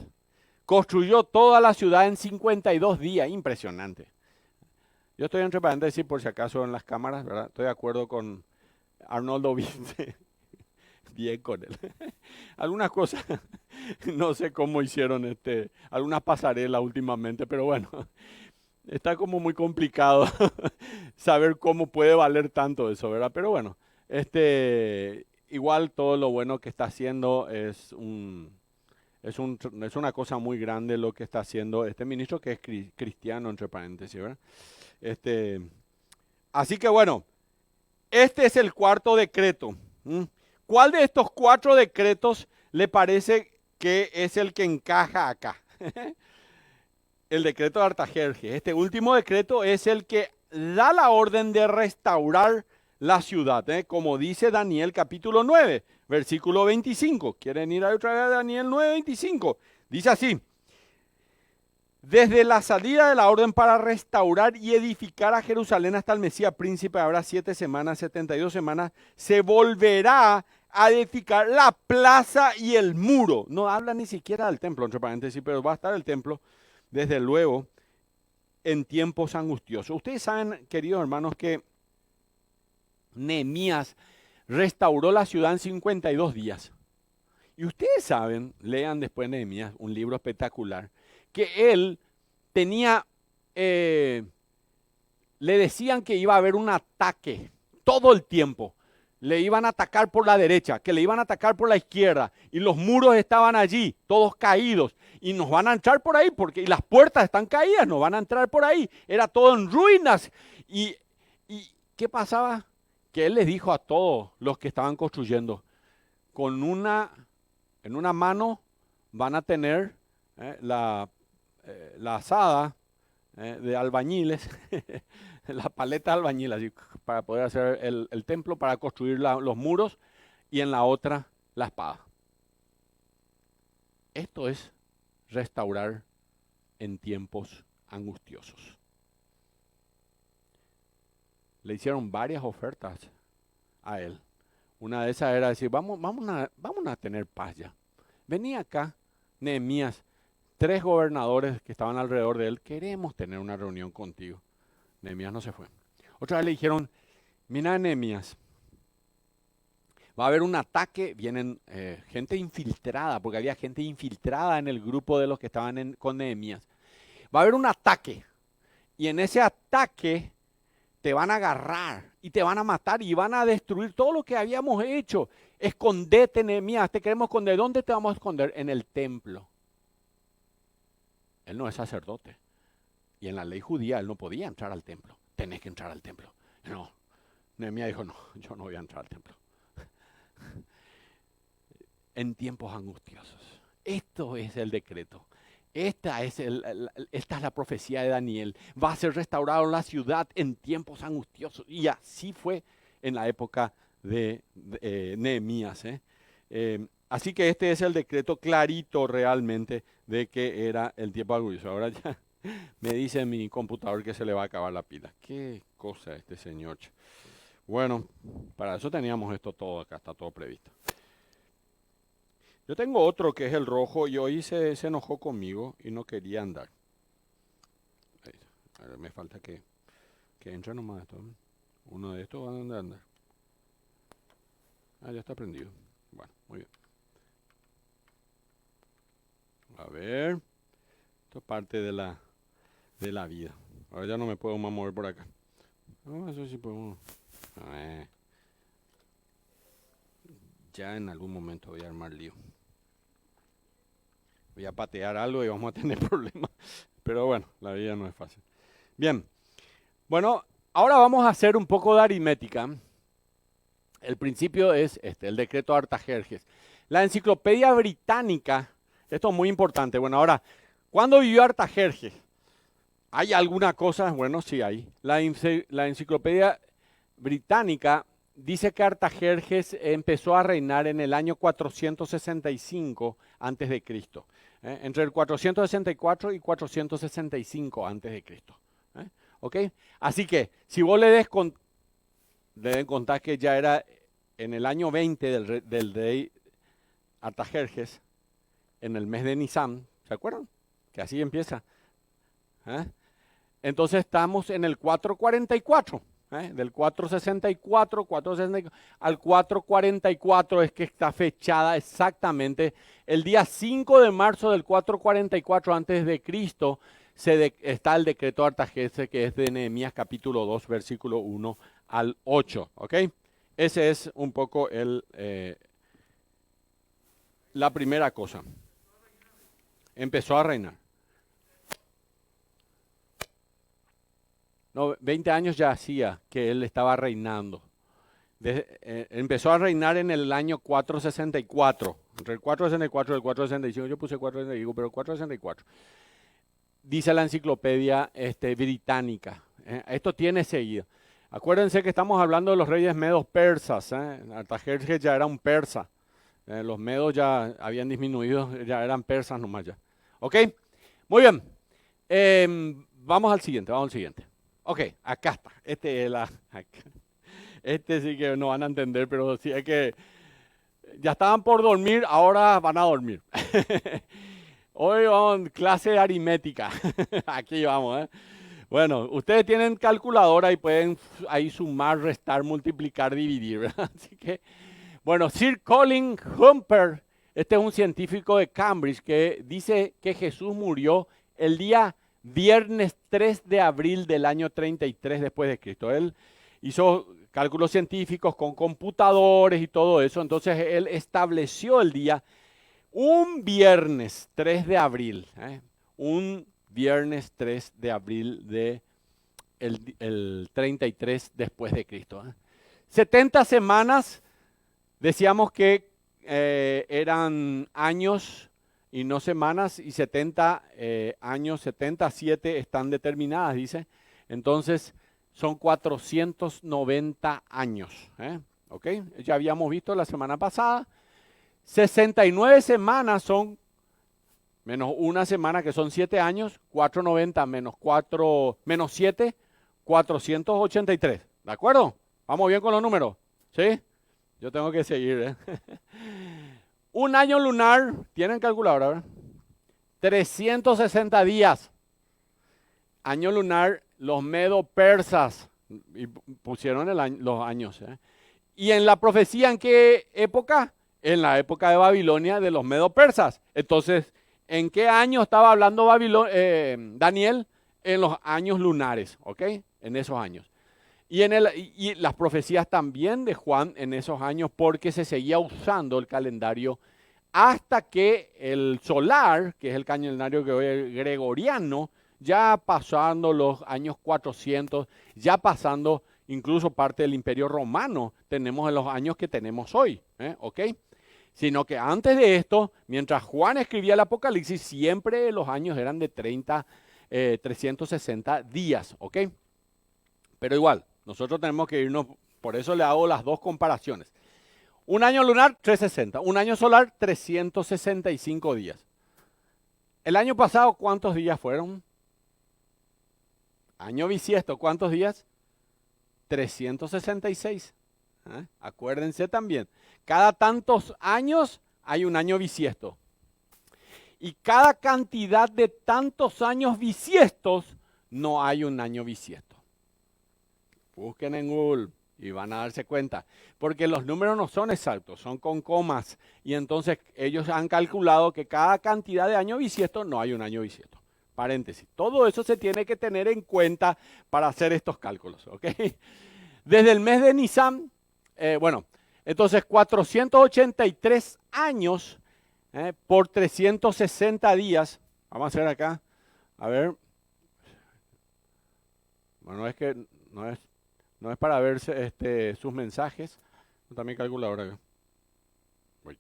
Construyó toda la ciudad en 52 días, impresionante. Yo estoy entre paréntesis por si acaso en las cámaras, ¿verdad? Estoy de acuerdo con Arnoldo Vinte. Bien con él. Algunas cosas, no sé cómo hicieron algunas pasarelas últimamente, pero bueno, está como muy complicado saber cómo puede valer tanto eso, ¿verdad? Pero bueno, igual todo lo bueno que está haciendo es una cosa muy grande lo que está haciendo este ministro, que es cristiano, entre paréntesis, ¿verdad? Así que bueno, este es el cuarto decreto. ¿Cuál de estos 4 decretos le parece que es el que encaja acá? El decreto de Artajerjes. Este último decreto es el que da la orden de restaurar la ciudad, como dice Daniel capítulo 9, versículo 25. ¿Quieren ir otra vez a Daniel 9, 25? Dice así: desde la salida de la orden para restaurar y edificar a Jerusalén hasta el Mesías príncipe, habrá 7 semanas, 72 semanas, se volverá a edificar la plaza y el muro. No habla ni siquiera del templo, entre paréntesis, pero va a estar el templo, desde luego, en tiempos angustiosos. Ustedes saben, queridos hermanos, que Nehemías restauró la ciudad en 52 días. Y ustedes saben, lean después Nehemías, un libro espectacular, que él tenía, le decían que iba a haber un ataque todo el tiempo. Le iban a atacar por la derecha, que le iban a atacar por la izquierda, y los muros estaban allí, todos caídos, y nos van a entrar por ahí, porque y las puertas están caídas, nos van a entrar por ahí. Era todo en ruinas. ¿Y qué pasaba? Que él les dijo a todos los que estaban construyendo, en una mano van a tener la azada de albañiles, la paleta de albañil, así, para poder hacer el templo, para construir los muros, y en la otra la espada. Esto es restaurar en tiempos angustiosos. le hicieron varias ofertas a él. Una de esas era decir, vamos a tener paz ya. Vení acá, Nehemías, 3 gobernadores que estaban alrededor de él, queremos tener una reunión contigo. Nehemías no se fue. Otra vez le dijeron, mira Nehemías, va a haber un ataque, vienen gente infiltrada, porque había gente infiltrada en el grupo de los que estaban con Nehemías. Va a haber un ataque, y en ese ataque te van a agarrar, y te van a matar, y van a destruir todo lo que habíamos hecho. Escondete, Nehemías, te queremos esconder. ¿Dónde te vamos a esconder? En el templo. Él no es sacerdote, y en la ley judía él no podía entrar al templo. Tenés que entrar al templo. No, Nehemías dijo, no, yo no voy a entrar al templo. En tiempos angustiosos. Esto es el decreto. Esta es la profecía de Daniel. Va a ser restaurada la ciudad en tiempos angustiosos. Y así fue en la época de Nehemías. Así que este es el decreto clarito realmente de que era el tiempo angustioso. Ahora ya me dice mi computador que se le va a acabar la pila. Qué cosa este señor. Bueno, para eso teníamos esto todo acá, está todo previsto. Yo tengo otro que es el rojo y hoy se enojó conmigo y no quería andar. A ver, me falta que entre nomás esto. Uno de estos va a andar. Ah, ya está prendido. Bueno, muy bien. A ver. Esto es parte de la vida. Ahora ya no me puedo más mover por acá. No, eso sí podemos. Ya en algún momento voy a armar lío. Voy a patear algo y vamos a tener problemas. Pero bueno, la vida no es fácil. Bien. Bueno, ahora vamos a hacer un poco de aritmética. El principio es el decreto de Artajerjes. La enciclopedia británica, esto es muy importante. Bueno, ahora, ¿cuándo vivió Artajerjes? ¿Hay alguna cosa? Bueno, sí hay. La enciclopedia británica dice que Artajerjes empezó a reinar en el año 465 a.C., entre el 464 y 465 a.C. ¿Ok? Así que, si vos deben contar que ya era en el año 20 del rey Artajerjes, en el mes de Nisan, ¿se acuerdan? Que así empieza. Entonces estamos en el 444. Del 464 al 444 es que está fechada exactamente el día 5 de marzo del 444 antes de Cristo está el decreto de Artajerjes, que es de Nehemías capítulo 2 versículo 1 al 8, ¿ok? Ese es un poco la primera cosa. Empezó a reinar. No, 20 años ya hacía que él estaba reinando. Empezó a reinar en el año 464. Entre el 464 y el 465, yo puse 465, pero 464. Dice la enciclopedia británica. Esto tiene seguido. Acuérdense que estamos hablando de los reyes medos persas. Artajerjes ya era un persa. Los medos ya habían disminuido, ya eran persas nomás ya. ¿Ok? Muy bien. Vamos al siguiente. Ok, acá está. Este sí que no van a entender, pero sí es que ya estaban por dormir, ahora van a dormir. Hoy vamos clase de aritmética. Aquí vamos, Bueno, ustedes tienen calculadora y pueden ahí sumar, restar, multiplicar, dividir, ¿verdad? Así que, bueno, Sir Colin Humper, este es un científico de Cambridge que dice que Jesús murió el día viernes 3 de abril del año 33 después de Cristo. Él hizo cálculos científicos con computadores y todo eso, entonces él estableció el día un viernes 3 de abril, un viernes 3 de abril de el 33 después de Cristo. 70 semanas, decíamos que eran años y no semanas, y 70 años, 77 están determinadas, dice. Entonces, son 490 años. ¿Ok? Ya habíamos visto la semana pasada. 69 semanas son, menos una semana que son 7 años, 490 menos 7, 483. ¿De acuerdo? ¿Vamos bien con los números? ¿Sí? Yo tengo que seguir, ¿eh? Un año lunar, ¿tienen calculadora, verdad? 360 días. Año lunar, los medo-persas y pusieron los años. ¿Eh? ¿Y en la profecía en qué época? En la época de Babilonia de los medo-persas. Entonces, ¿en qué año estaba hablando Daniel? En los años lunares, ¿ok? En esos años. Y las profecías también de Juan en esos años, porque se seguía usando el calendario hasta que el solar, que es el calendario que hoy es gregoriano, ya pasando los años 400, ya pasando incluso parte del Imperio Romano, tenemos en los años que tenemos hoy, ¿ok? Sino que antes de esto, mientras Juan escribía el Apocalipsis, siempre los años eran de 360 días, ¿ok? Pero igual, nosotros tenemos que irnos, por eso le hago las dos comparaciones. Un año lunar, 360. Un año solar, 365 días. El año pasado, ¿cuántos días fueron? Año bisiesto, ¿cuántos días? 366. ¿Eh? Acuérdense también, cada tantos años hay un año bisiesto. Y cada cantidad de tantos años bisiestos no hay un año bisiesto. Busquen en Google y van a darse cuenta, porque los números no son exactos, son con comas, y entonces ellos han calculado que cada cantidad de año bisiesto no hay un año bisiesto. Paréntesis, todo eso se tiene que tener en cuenta para hacer estos cálculos, ¿ok? Desde el mes de Nisan, entonces 483 años por 360 días, vamos a hacer acá, a ver, bueno, es que no es para ver sus mensajes. ¿Dónde está mi calculadora? Voy.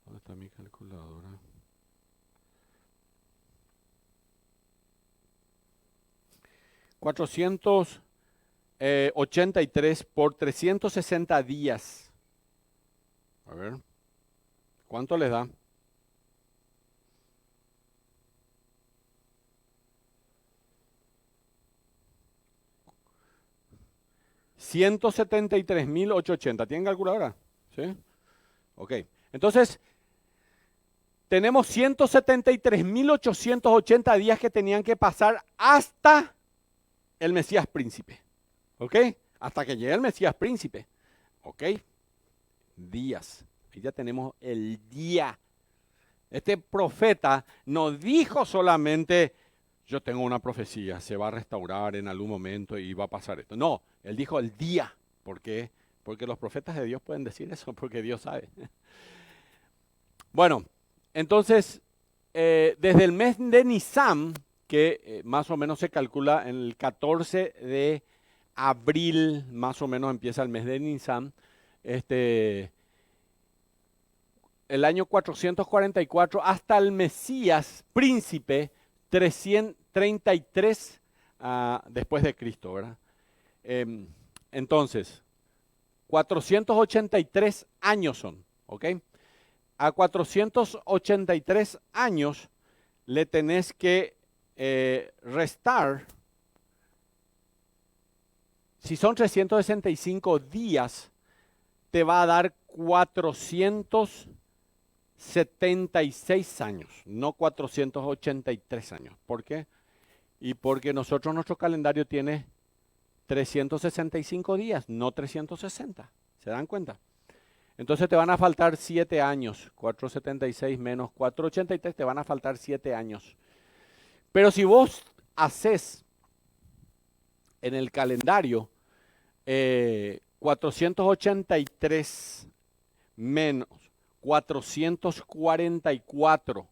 ¿Dónde está mi calculadora? $483 por 360 días. A ver. ¿Cuánto les da? $173,880. ¿Tienen calculadora? ¿Sí? Ok. Entonces, tenemos 173,880 días que tenían que pasar hasta el Mesías príncipe. ¿Ok? Hasta que llegue el Mesías príncipe. ¿Ok? Días. Ahí ya tenemos el día. Este profeta no dijo solamente, yo tengo una profecía, se va a restaurar en algún momento y va a pasar esto. No, él dijo el día. ¿Por qué? Porque los profetas de Dios pueden decir eso, porque Dios sabe. Bueno, entonces, desde el mes de Nisan, que más o menos se calcula en el 14 de abril, más o menos empieza el mes de Nisan, el año 444 hasta el Mesías príncipe 333 después de Cristo, ¿verdad? Entonces, 483 años son, ¿ok? A 483 años le tenés que restar, si son 365 días, te va a dar 476 años, no 483 años. ¿Por qué? Y porque nuestro calendario tiene 365 días, no 360. ¿Se dan cuenta? Entonces te van a faltar 7 años. 476 menos 483, te van a faltar 7 años. Pero si vos haces en el calendario 483 menos 444.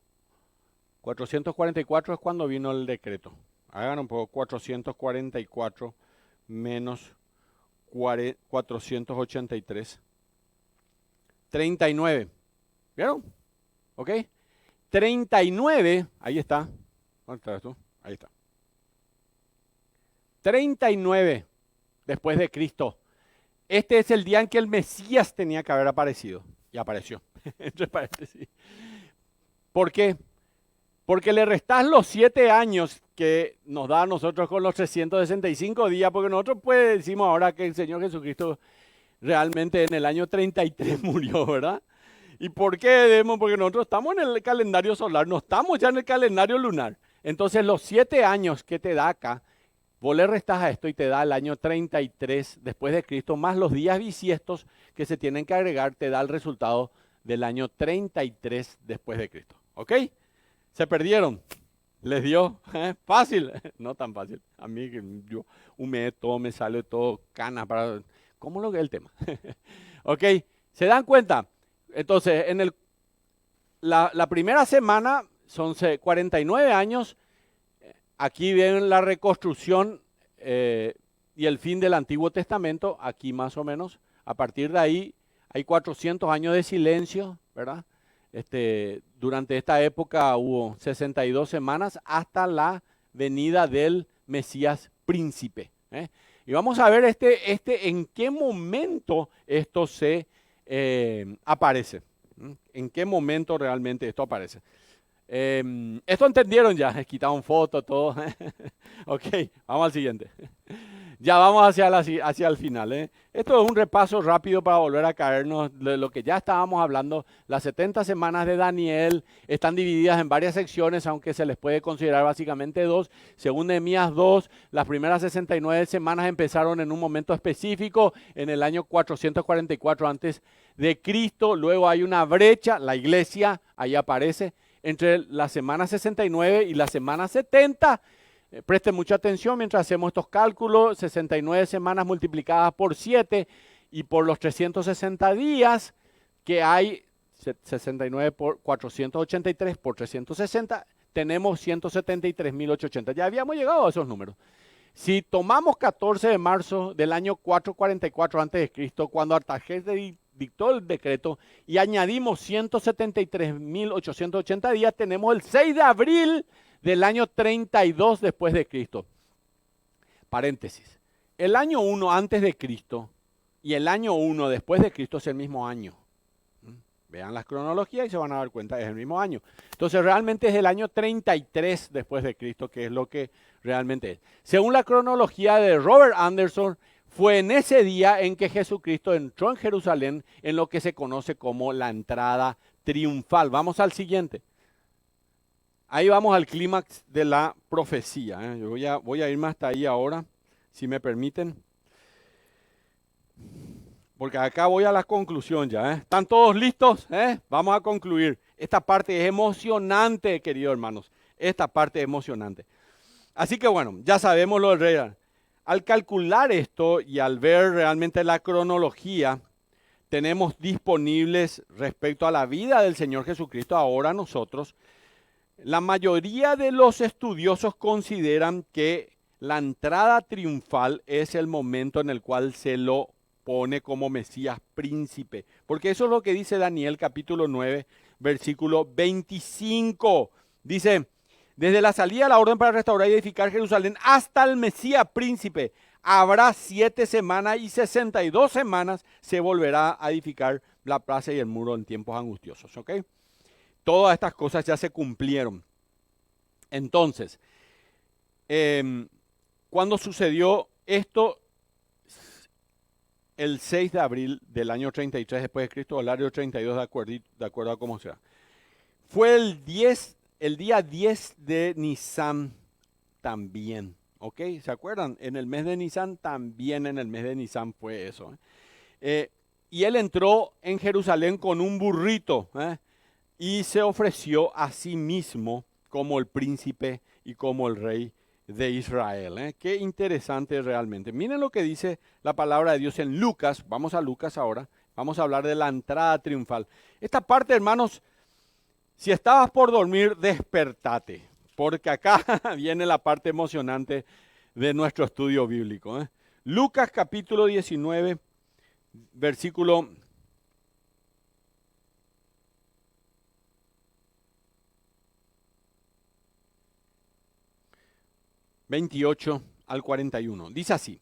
444 es cuando vino el decreto. Hagan un poco 444 menos 483. 39. ¿Vieron? ¿Ok? 39, ahí está. ¿Dónde estás tú? Ahí está. 39 después de Cristo. Este es el día en que el Mesías tenía que haber aparecido. Y apareció. Entre paréntesis. ¿Por qué? Porque le restás los 7 años que nos da a nosotros con los 365 días, porque nosotros pues decimos ahora que el Señor Jesucristo realmente en el año 33 murió, ¿verdad? ¿Y por qué debemos? Porque nosotros estamos en el calendario solar, no estamos ya en el calendario lunar. Entonces los 7 años que te da acá, vos le restás a esto y te da el año 33 después de Cristo, más los días bisiestos que se tienen que agregar, te da el resultado del año 33 después de Cristo. ¿Ok? ¿Se perdieron? ¿Les dio? ¿Fácil? No tan fácil. A mí yo humeé todo, me sale todo cana para... ¿Cómo lo que es el tema? ¿Ok? ¿Se dan cuenta? Entonces, la primera semana son 49 años. Aquí ven la reconstrucción y el fin del Antiguo Testamento, aquí más o menos. A partir de ahí hay 400 años de silencio, ¿verdad? Durante esta época hubo 62 semanas hasta la venida del Mesías príncipe. Y vamos a ver en qué momento esto se aparece. ¿En qué momento realmente esto aparece? Esto entendieron ya, quitaron fotos, todo. Ok, vamos al siguiente. Ya vamos hacia el final. Esto es un repaso rápido para volver a caernos de lo que ya estábamos hablando. Las 70 semanas de Daniel están divididas en varias secciones, aunque se les puede considerar básicamente dos. Según Nehemías 2, las primeras 69 semanas empezaron en un momento específico, en el año 444 antes de Cristo. Luego hay una brecha, la iglesia, ahí aparece, entre la semana 69 y la semana 70. Presten mucha atención mientras hacemos estos cálculos. 69 semanas multiplicadas por 7 y por los 360 días que hay, 69 por 483 por 360, tenemos 173.880. Ya habíamos llegado a esos números. Si tomamos 14 de marzo del año 444 a.C., cuando Artajerjes dictó el decreto, y añadimos 173.880 días, tenemos el 6 de abril del año 32 después de Cristo. Paréntesis. El año 1 antes de Cristo y el año 1 después de Cristo es el mismo año. Vean las cronologías y se van a dar cuenta, es el mismo año. Entonces realmente es el año 33 después de Cristo, que es lo que realmente es. Según la cronología de Robert Anderson, fue en ese día en que Jesucristo entró en Jerusalén en lo que se conoce como la entrada triunfal. Vamos al siguiente. Ahí vamos al clímax de la profecía. Yo voy a irme hasta ahí ahora, si me permiten. Porque acá voy a la conclusión ya. ¿Están todos listos? Vamos a concluir. Esta parte es emocionante, queridos hermanos. Esta parte es emocionante. Así que bueno, ya sabemos lo del rey. Al calcular esto y al ver realmente la cronología, tenemos disponibles respecto a la vida del Señor Jesucristo ahora nosotros. La mayoría de los estudiosos consideran que la entrada triunfal es el momento en el cual se lo pone como Mesías príncipe. Porque eso es lo que dice Daniel capítulo 9, versículo 25. Dice, desde la salida de la orden para restaurar y edificar Jerusalén hasta el Mesías príncipe, habrá 7 semanas y 62 semanas se volverá a edificar la plaza y el muro en tiempos angustiosos. ¿Ok? Todas estas cosas ya se cumplieron. Entonces, cuando sucedió esto, el 6 de abril del año 33 después de Cristo, el año 32 de acuerdo a cómo sea, fue el día 10 de Nisan también. ¿Ok? ¿Se acuerdan? En el mes de Nisan, también en el mes de Nisan fue eso. Y él entró en Jerusalén con un burrito, y se ofreció a sí mismo como el príncipe y como el rey de Israel. Qué interesante realmente. Miren lo que dice la palabra de Dios en Lucas. Vamos a Lucas ahora. Vamos a hablar de la entrada triunfal. Esta parte, hermanos, si estabas por dormir, despertate. Porque acá viene la parte emocionante de nuestro estudio bíblico. Lucas capítulo 19, versículo 28 al 41. Dice así.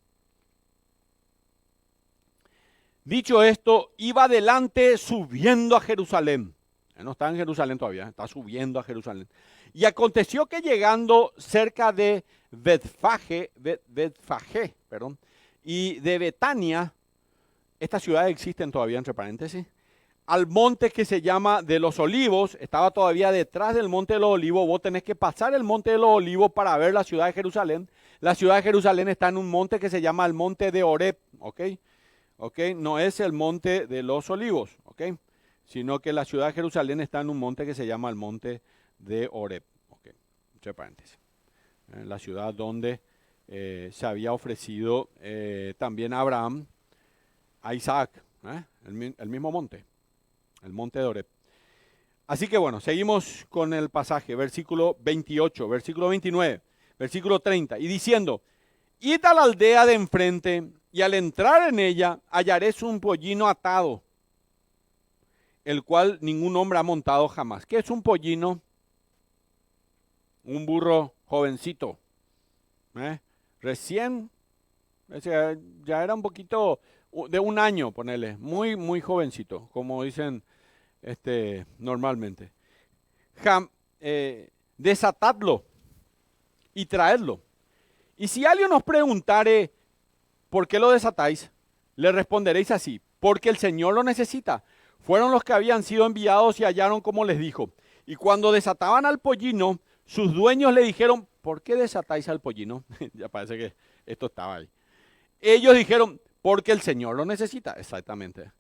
Dicho esto, iba adelante subiendo a Jerusalén. Él no está en Jerusalén todavía, está subiendo a Jerusalén. Y aconteció que llegando cerca de Betfagé, perdón, y de Betania, estas ciudades existen todavía entre paréntesis, al monte que se llama de los Olivos, estaba todavía detrás del monte de los Olivos, vos tenés que pasar el monte de los Olivos para ver la ciudad de Jerusalén. La ciudad de Jerusalén está en un monte que se llama el monte de Oreb, ¿ok? ¿Ok? No es el monte de los Olivos, ¿ok? Sino que la ciudad de Jerusalén está en un monte que se llama el monte de Oreb, ¿ok? Entre paréntesis. La ciudad donde se había ofrecido también a Abraham, a Isaac, el mismo monte. El monte de Oreb. Así que bueno, seguimos con el pasaje, versículo 28, versículo 29, versículo 30, y diciendo, id a la aldea de enfrente, y al entrar en ella hallaréis un pollino atado, el cual ningún hombre ha montado jamás. ¿Qué es un pollino? Un burro jovencito, recién, o sea, ya era un poquito de un año, ponele, muy, muy jovencito, como dicen normalmente. Desatadlo y traedlo. Y si alguien os preguntare por qué lo desatáis, le responderéis así, porque el Señor lo necesita. Fueron los que habían sido enviados y hallaron como les dijo. Y cuando desataban al pollino, sus dueños le dijeron, ¿por qué desatáis al pollino? Ya parece que esto estaba ahí. Ellos dijeron, porque el Señor lo necesita, exactamente.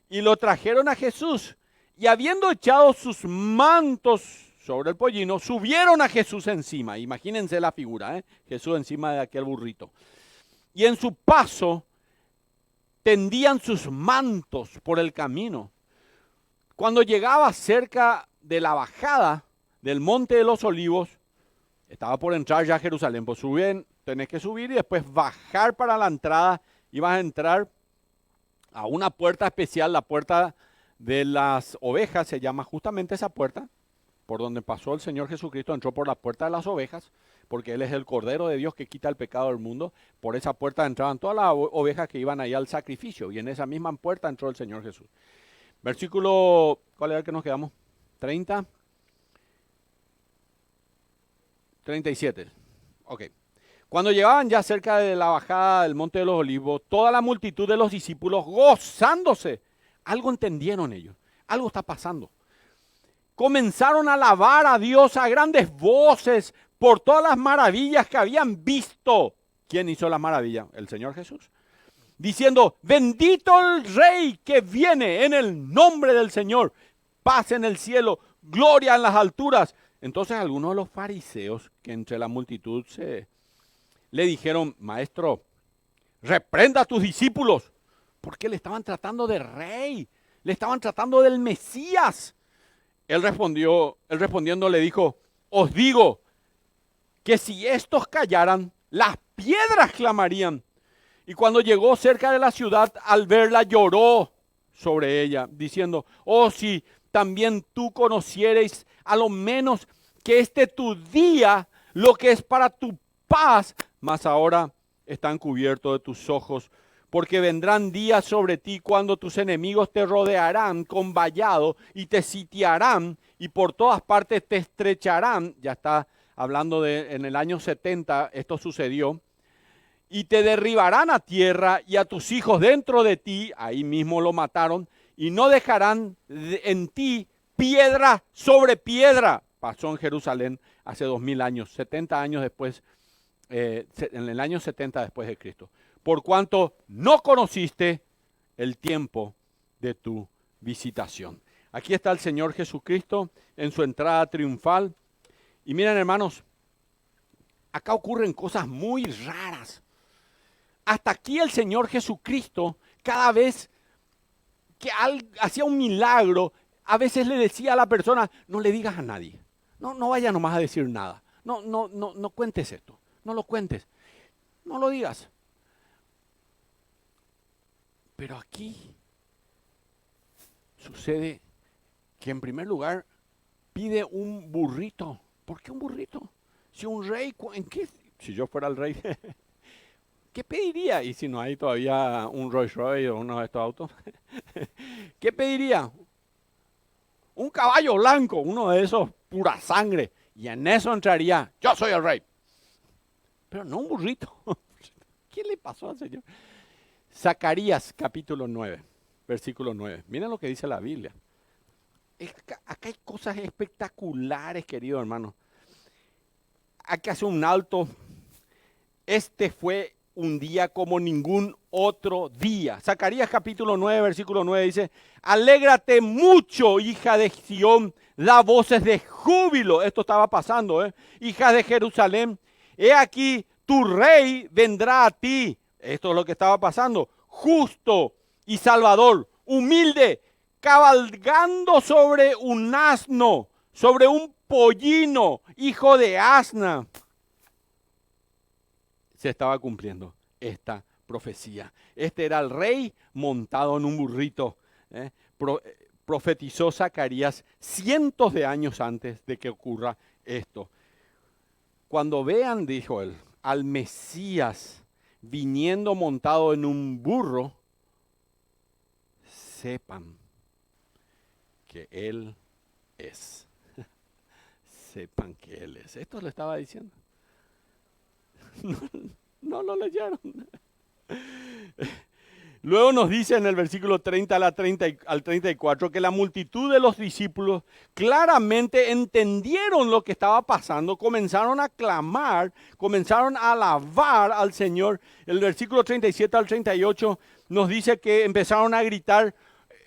Y lo trajeron a Jesús. Y habiendo echado sus mantos sobre el pollino, subieron a Jesús encima. Imagínense la figura, Jesús encima de aquel burrito. Y en su paso tendían sus mantos por el camino. Cuando llegaba cerca de la bajada del Monte de los Olivos, estaba por entrar ya a Jerusalén. Pues tenés que subir y después bajar para la entrada. Y vas a entrar a una puerta especial, la puerta de las ovejas, se llama justamente esa puerta, por donde pasó el Señor Jesucristo, entró por la puerta de las ovejas, porque Él es el Cordero de Dios que quita el pecado del mundo. Por esa puerta entraban todas las ovejas que iban ahí al sacrificio, y en esa misma puerta entró el Señor Jesús. Versículo, ¿cuál era el que nos quedamos? 30, 37. Ok. Cuando llegaban ya cerca de la bajada del Monte de los Olivos, toda la multitud de los discípulos gozándose. Algo entendieron ellos, algo está pasando. Comenzaron a alabar a Dios a grandes voces por todas las maravillas que habían visto. ¿Quién hizo las maravillas? El Señor Jesús. Diciendo, bendito el Rey que viene en el nombre del Señor. Paz en el cielo, gloria en las alturas. Entonces algunos de los fariseos que entre la multitud le dijeron, maestro, reprenda a tus discípulos. Porque le estaban tratando de rey, le estaban tratando del Mesías. Él respondiendo le dijo, os digo que si estos callaran, las piedras clamarían. Y cuando llegó cerca de la ciudad, al verla lloró sobre ella, diciendo, oh si también tú conocierais a lo menos que tu día, lo que es para tu paz, mas ahora están cubiertos de tus ojos. Porque vendrán días sobre ti cuando tus enemigos te rodearán con vallado y te sitiarán y por todas partes te estrecharán. Ya está hablando de en el año 70 esto sucedió. Y te derribarán a tierra y a tus hijos dentro de ti, ahí mismo lo mataron, y no dejarán en ti piedra sobre piedra. Pasó en Jerusalén hace 2000 años, 70 años después, en el año 70 después de Cristo. Por cuanto no conociste el tiempo de tu visitación. Aquí está el Señor Jesucristo en su entrada triunfal. Y miren, hermanos, acá ocurren cosas muy raras. Hasta aquí el Señor Jesucristo, cada vez que hacía un milagro, a veces le decía a la persona, no le digas a nadie. No vaya nomás a decir nada. No cuentes esto. No lo cuentes. No lo digas. Pero aquí sucede que en primer lugar pide un burrito. ¿Por qué un burrito? Si un rey, ¿en qué? Si yo fuera el rey, ¿qué pediría? Y si no hay todavía un Rolls Royce o uno de estos autos, ¿qué pediría? caballo blanco, uno de esos pura sangre. Y en eso entraría, yo soy el rey. Pero no un burrito. ¿Qué le pasó al Señor? Zacarías capítulo 9, versículo 9. Miren lo que dice la Biblia. Acá hay cosas espectaculares, querido hermano. Hay que hacer un alto. Este fue un día como ningún otro día. Zacarías capítulo 9, versículo 9 dice, alégrate mucho, hija de Sión, da voces de júbilo. Esto estaba pasando, hija de Jerusalén. He aquí, tu rey vendrá a ti. Esto es lo que estaba pasando. Justo y salvador, humilde, cabalgando sobre un asno, sobre un pollino, hijo de asna. Se estaba cumpliendo esta profecía. Este era el rey montado en un burrito. Profetizó Zacarías cientos de años antes de que ocurra esto. Cuando vean, dijo él, al Mesías viniendo montado en un burro, sepan que Él es. Sepan que Él es. Esto le estaba diciendo. No lo leyeron. Luego nos dice en el versículo 30 al 34 que la multitud de los discípulos claramente entendieron lo que estaba pasando, comenzaron a clamar, comenzaron a alabar al Señor. El versículo 37 al 38 nos dice que empezaron a gritar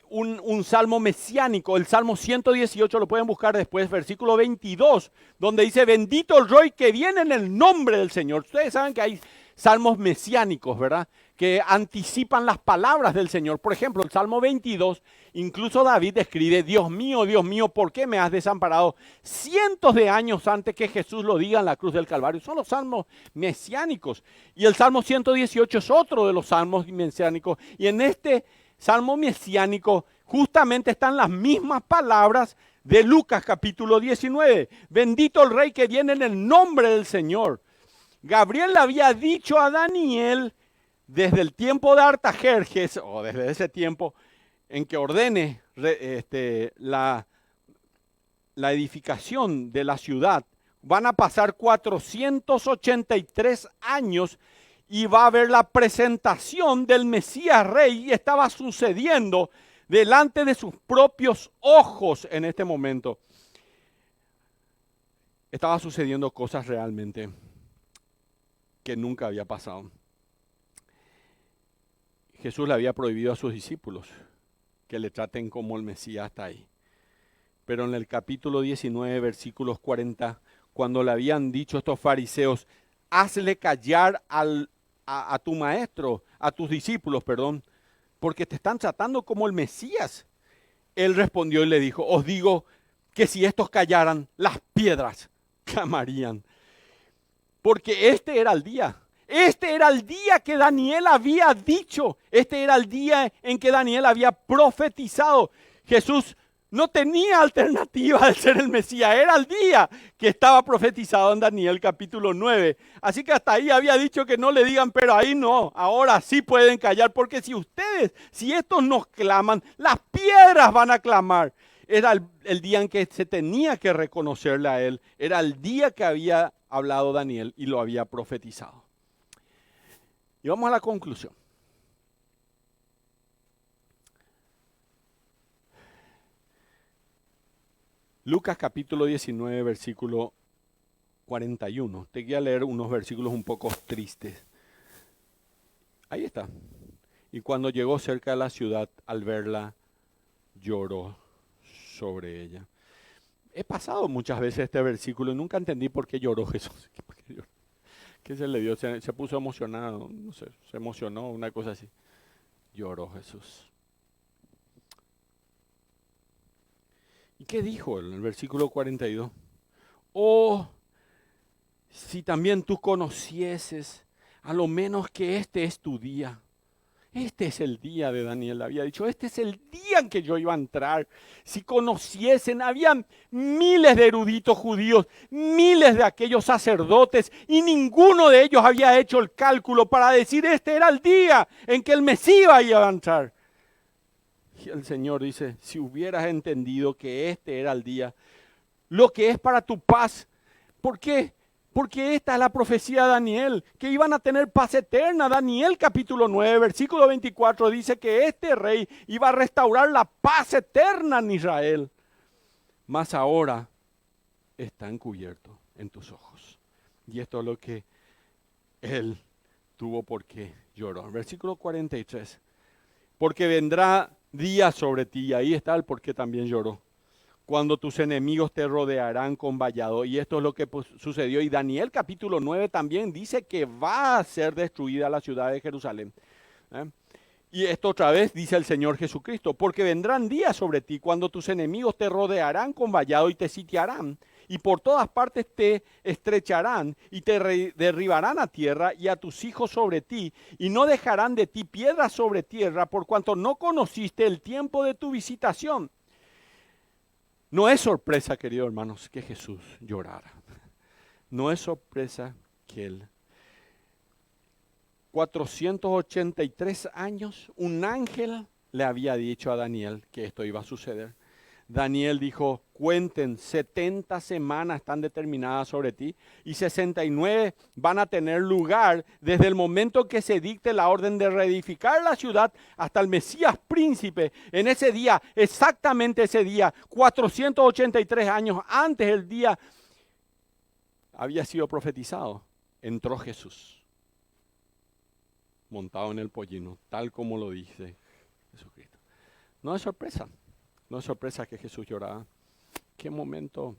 un salmo mesiánico, el Salmo 118, lo pueden buscar después, versículo 22, donde dice, bendito el Rey que viene en el nombre del Señor. Ustedes saben que hay salmos mesiánicos, ¿verdad?, que anticipan las palabras del Señor. Por ejemplo, el Salmo 22, incluso David escribe, Dios mío, ¿por qué me has desamparado? Cientos de años antes que Jesús lo diga en la cruz del Calvario. Son los salmos mesiánicos. Y el Salmo 118 es otro de los salmos mesiánicos. Y en este salmo mesiánico justamente están las mismas palabras de Lucas capítulo 19. Bendito el Rey que viene en el nombre del Señor. Gabriel le había dicho a Daniel desde el tiempo de Artajerjes, o desde ese tiempo en que ordene la edificación de la ciudad, van a pasar 483 años y va a haber la presentación del Mesías Rey, y estaba sucediendo delante de sus propios ojos en este momento. Estaba sucediendo cosas realmente que nunca había pasado. Jesús le había prohibido a sus discípulos que le traten como el Mesías hasta ahí. Pero en el capítulo 19, versículos 40, cuando le habían dicho estos fariseos, hazle callar a tu maestro, a tus discípulos, porque te están tratando como el Mesías. Él respondió y le dijo, os digo que si estos callaran, las piedras clamarían. Porque este era el día. Este era el día que Daniel había dicho. Este era el día en que Daniel había profetizado. Jesús no tenía alternativa de ser el Mesías. Era el día que estaba profetizado en Daniel capítulo 9. Así que hasta ahí había dicho que no le digan, pero ahí no. Ahora sí pueden callar. Porque si estos nos claman, las piedras van a clamar. Era el día en que se tenía que reconocerle a él. Era el día que había hablado Daniel y lo había profetizado. Y vamos a la conclusión. Lucas capítulo 19, versículo 41. Te voy a leer unos versículos un poco tristes. Ahí está. Y cuando llegó cerca de la ciudad, al verla, lloró sobre ella. He pasado muchas veces este versículo y nunca entendí por qué lloró Jesús. ¿Qué se le dio? Se puso emocionado, no sé, se emocionó, una cosa así. Lloró Jesús. ¿Y qué dijo él en el versículo 42? Oh, si también tú conocieses, a lo menos que este es tu día. Este es el día de Daniel, había dicho, este es el día en que yo iba a entrar. Si conociesen, habían miles de eruditos judíos, miles de aquellos sacerdotes, y ninguno de ellos había hecho el cálculo para decir, este era el día en que el Mesías iba a entrar. Y el Señor dice, si hubieras entendido que este era el día, lo que es para tu paz. ¿Por qué? Porque esta es la profecía de Daniel, que iban a tener paz eterna. Daniel capítulo 9, versículo 24 dice que este rey iba a restaurar la paz eterna en Israel. Mas ahora está encubierto en tus ojos. Y esto es lo que él tuvo por qué lloró. Versículo 43. Porque vendrá día sobre ti, y ahí está el por qué también lloró. Cuando tus enemigos te rodearán con vallado. Y esto es lo que sucedió. Y Daniel capítulo 9 también dice que va a ser destruida la ciudad de Jerusalén. Y esto otra vez dice el Señor Jesucristo. Porque vendrán días sobre ti cuando tus enemigos te rodearán con vallado y te sitiarán. Y por todas partes te estrecharán y te derribarán a tierra y a tus hijos sobre ti. Y no dejarán de ti piedras sobre tierra por cuanto no conociste el tiempo de tu visitación. No es sorpresa, queridos hermanos, que Jesús llorara. No es sorpresa que Él, 483 años, un ángel le había dicho a Daniel que esto iba a suceder. Daniel dijo, cuenten, 70 semanas están determinadas sobre ti y 69 van a tener lugar desde el momento que se dicte la orden de reedificar la ciudad hasta el Mesías príncipe. En ese día, exactamente ese día, 483 años antes del día había sido profetizado, entró Jesús, montado en el pollino, tal como lo dice Jesucristo. No es sorpresa. No es sorpresa que Jesús lloraba. Qué momento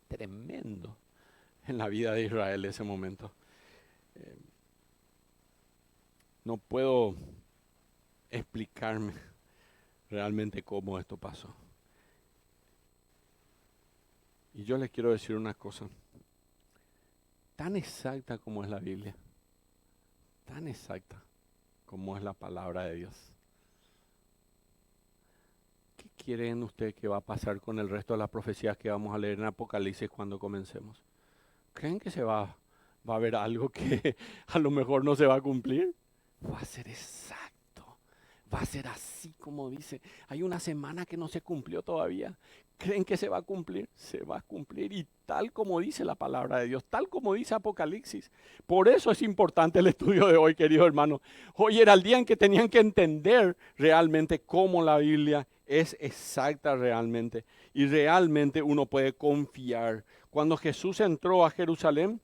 tremendo en la vida de Israel ese momento. No puedo explicarme realmente cómo esto pasó. Y yo les quiero decir una cosa. Tan exacta como es la Biblia, tan exacta como es la palabra de Dios. ¿Qué creen ustedes que va a pasar con el resto de las profecías que vamos a leer en Apocalipsis cuando comencemos? ¿Creen que va a haber algo que a lo mejor no se va a cumplir? Va a ser exacto, va a ser así como dice. Hay una semana que no se cumplió todavía. ¿Creen que se va a cumplir? Se va a cumplir y tal como dice la palabra de Dios, tal como dice Apocalipsis. Por eso es importante el estudio de hoy, queridos hermanos. Hoy era el día en que tenían que entender realmente cómo la Biblia es exacta realmente. Y realmente uno puede confiar. Cuando Jesús entró a Jerusalén,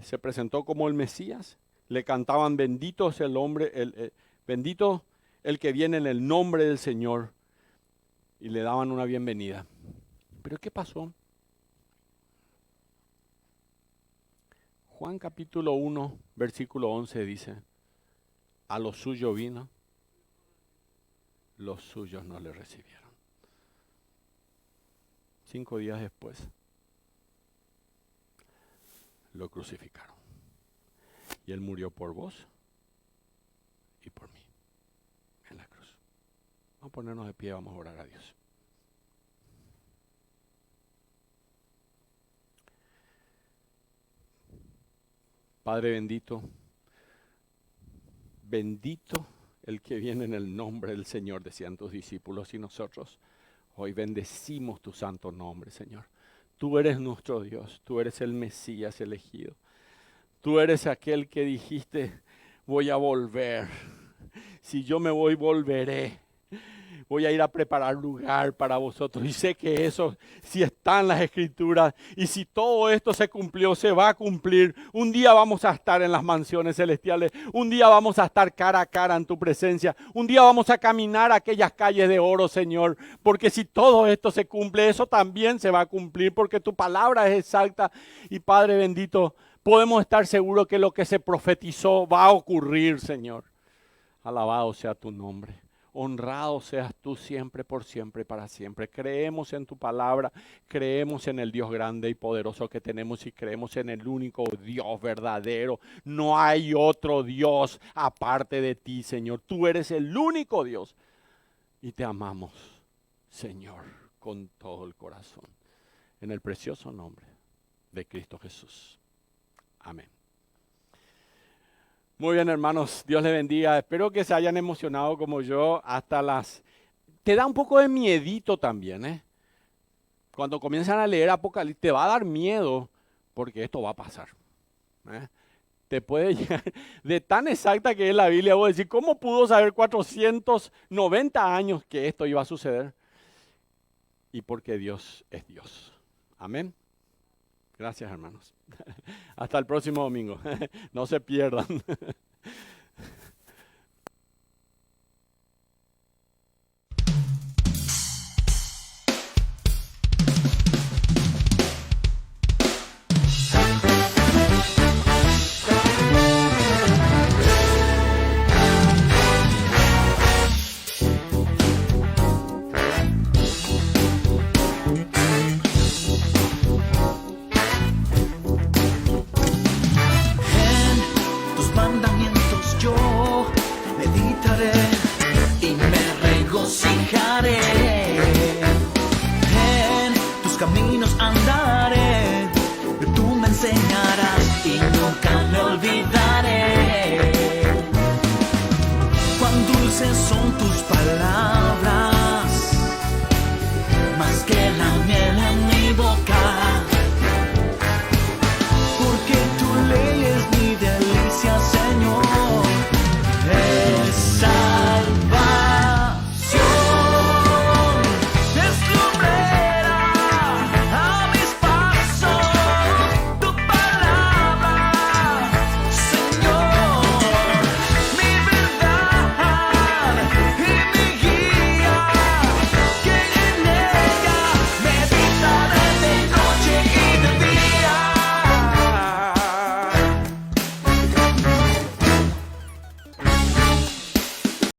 se presentó como el Mesías. Le cantaban bendito es el hombre, bendito el que viene en el nombre del Señor. Y le daban una bienvenida. ¿Pero qué pasó? Juan capítulo 1, versículo 11 dice, a lo suyo vino, los suyos no le recibieron. 5 días después, lo crucificaron. Y Él murió por vos y por mí en la cruz. Vamos a ponernos de pie, vamos a orar a Dios. Padre bendito, bendito el que viene en el nombre del Señor, decían tus discípulos, y nosotros hoy bendecimos tu santo nombre, Señor. Tú eres nuestro Dios, tú eres el Mesías elegido. Tú eres aquel que dijiste, voy a volver. Si yo me voy, volveré. Voy a ir a preparar lugar para vosotros. Y sé que eso, si está en las Escrituras, y si todo esto se cumplió, se va a cumplir. Un día vamos a estar en las mansiones celestiales. Un día vamos a estar cara a cara en tu presencia. Un día vamos a caminar aquellas calles de oro, Señor. Porque si todo esto se cumple, eso también se va a cumplir. Porque tu palabra es exacta. Y Padre bendito, podemos estar seguros que lo que se profetizó va a ocurrir, Señor. Alabado sea tu nombre. Honrado seas tú siempre, por siempre y para siempre. Creemos en tu palabra, creemos en el Dios grande y poderoso que tenemos y creemos en el único Dios verdadero. No hay otro Dios aparte de ti, Señor. Tú eres el único Dios y te amamos, Señor, con todo el corazón. En el precioso nombre de Cristo Jesús. Amén. Muy bien, hermanos, Dios les bendiga. Espero que se hayan emocionado como yo hasta las... Te da un poco de miedito también, ¿eh? Cuando comienzan a leer Apocalipsis, te va a dar miedo porque esto va a pasar. ¿Eh? Te puede llegar de tan exacta que es la Biblia. Vos decís, ¿cómo pudo saber 490 años que esto iba a suceder? Y porque Dios es Dios. Amén. Gracias, hermanos. Hasta el próximo domingo. No se pierdan. En tus mandamientos yo meditaré y me regocijaré. En tus caminos andaré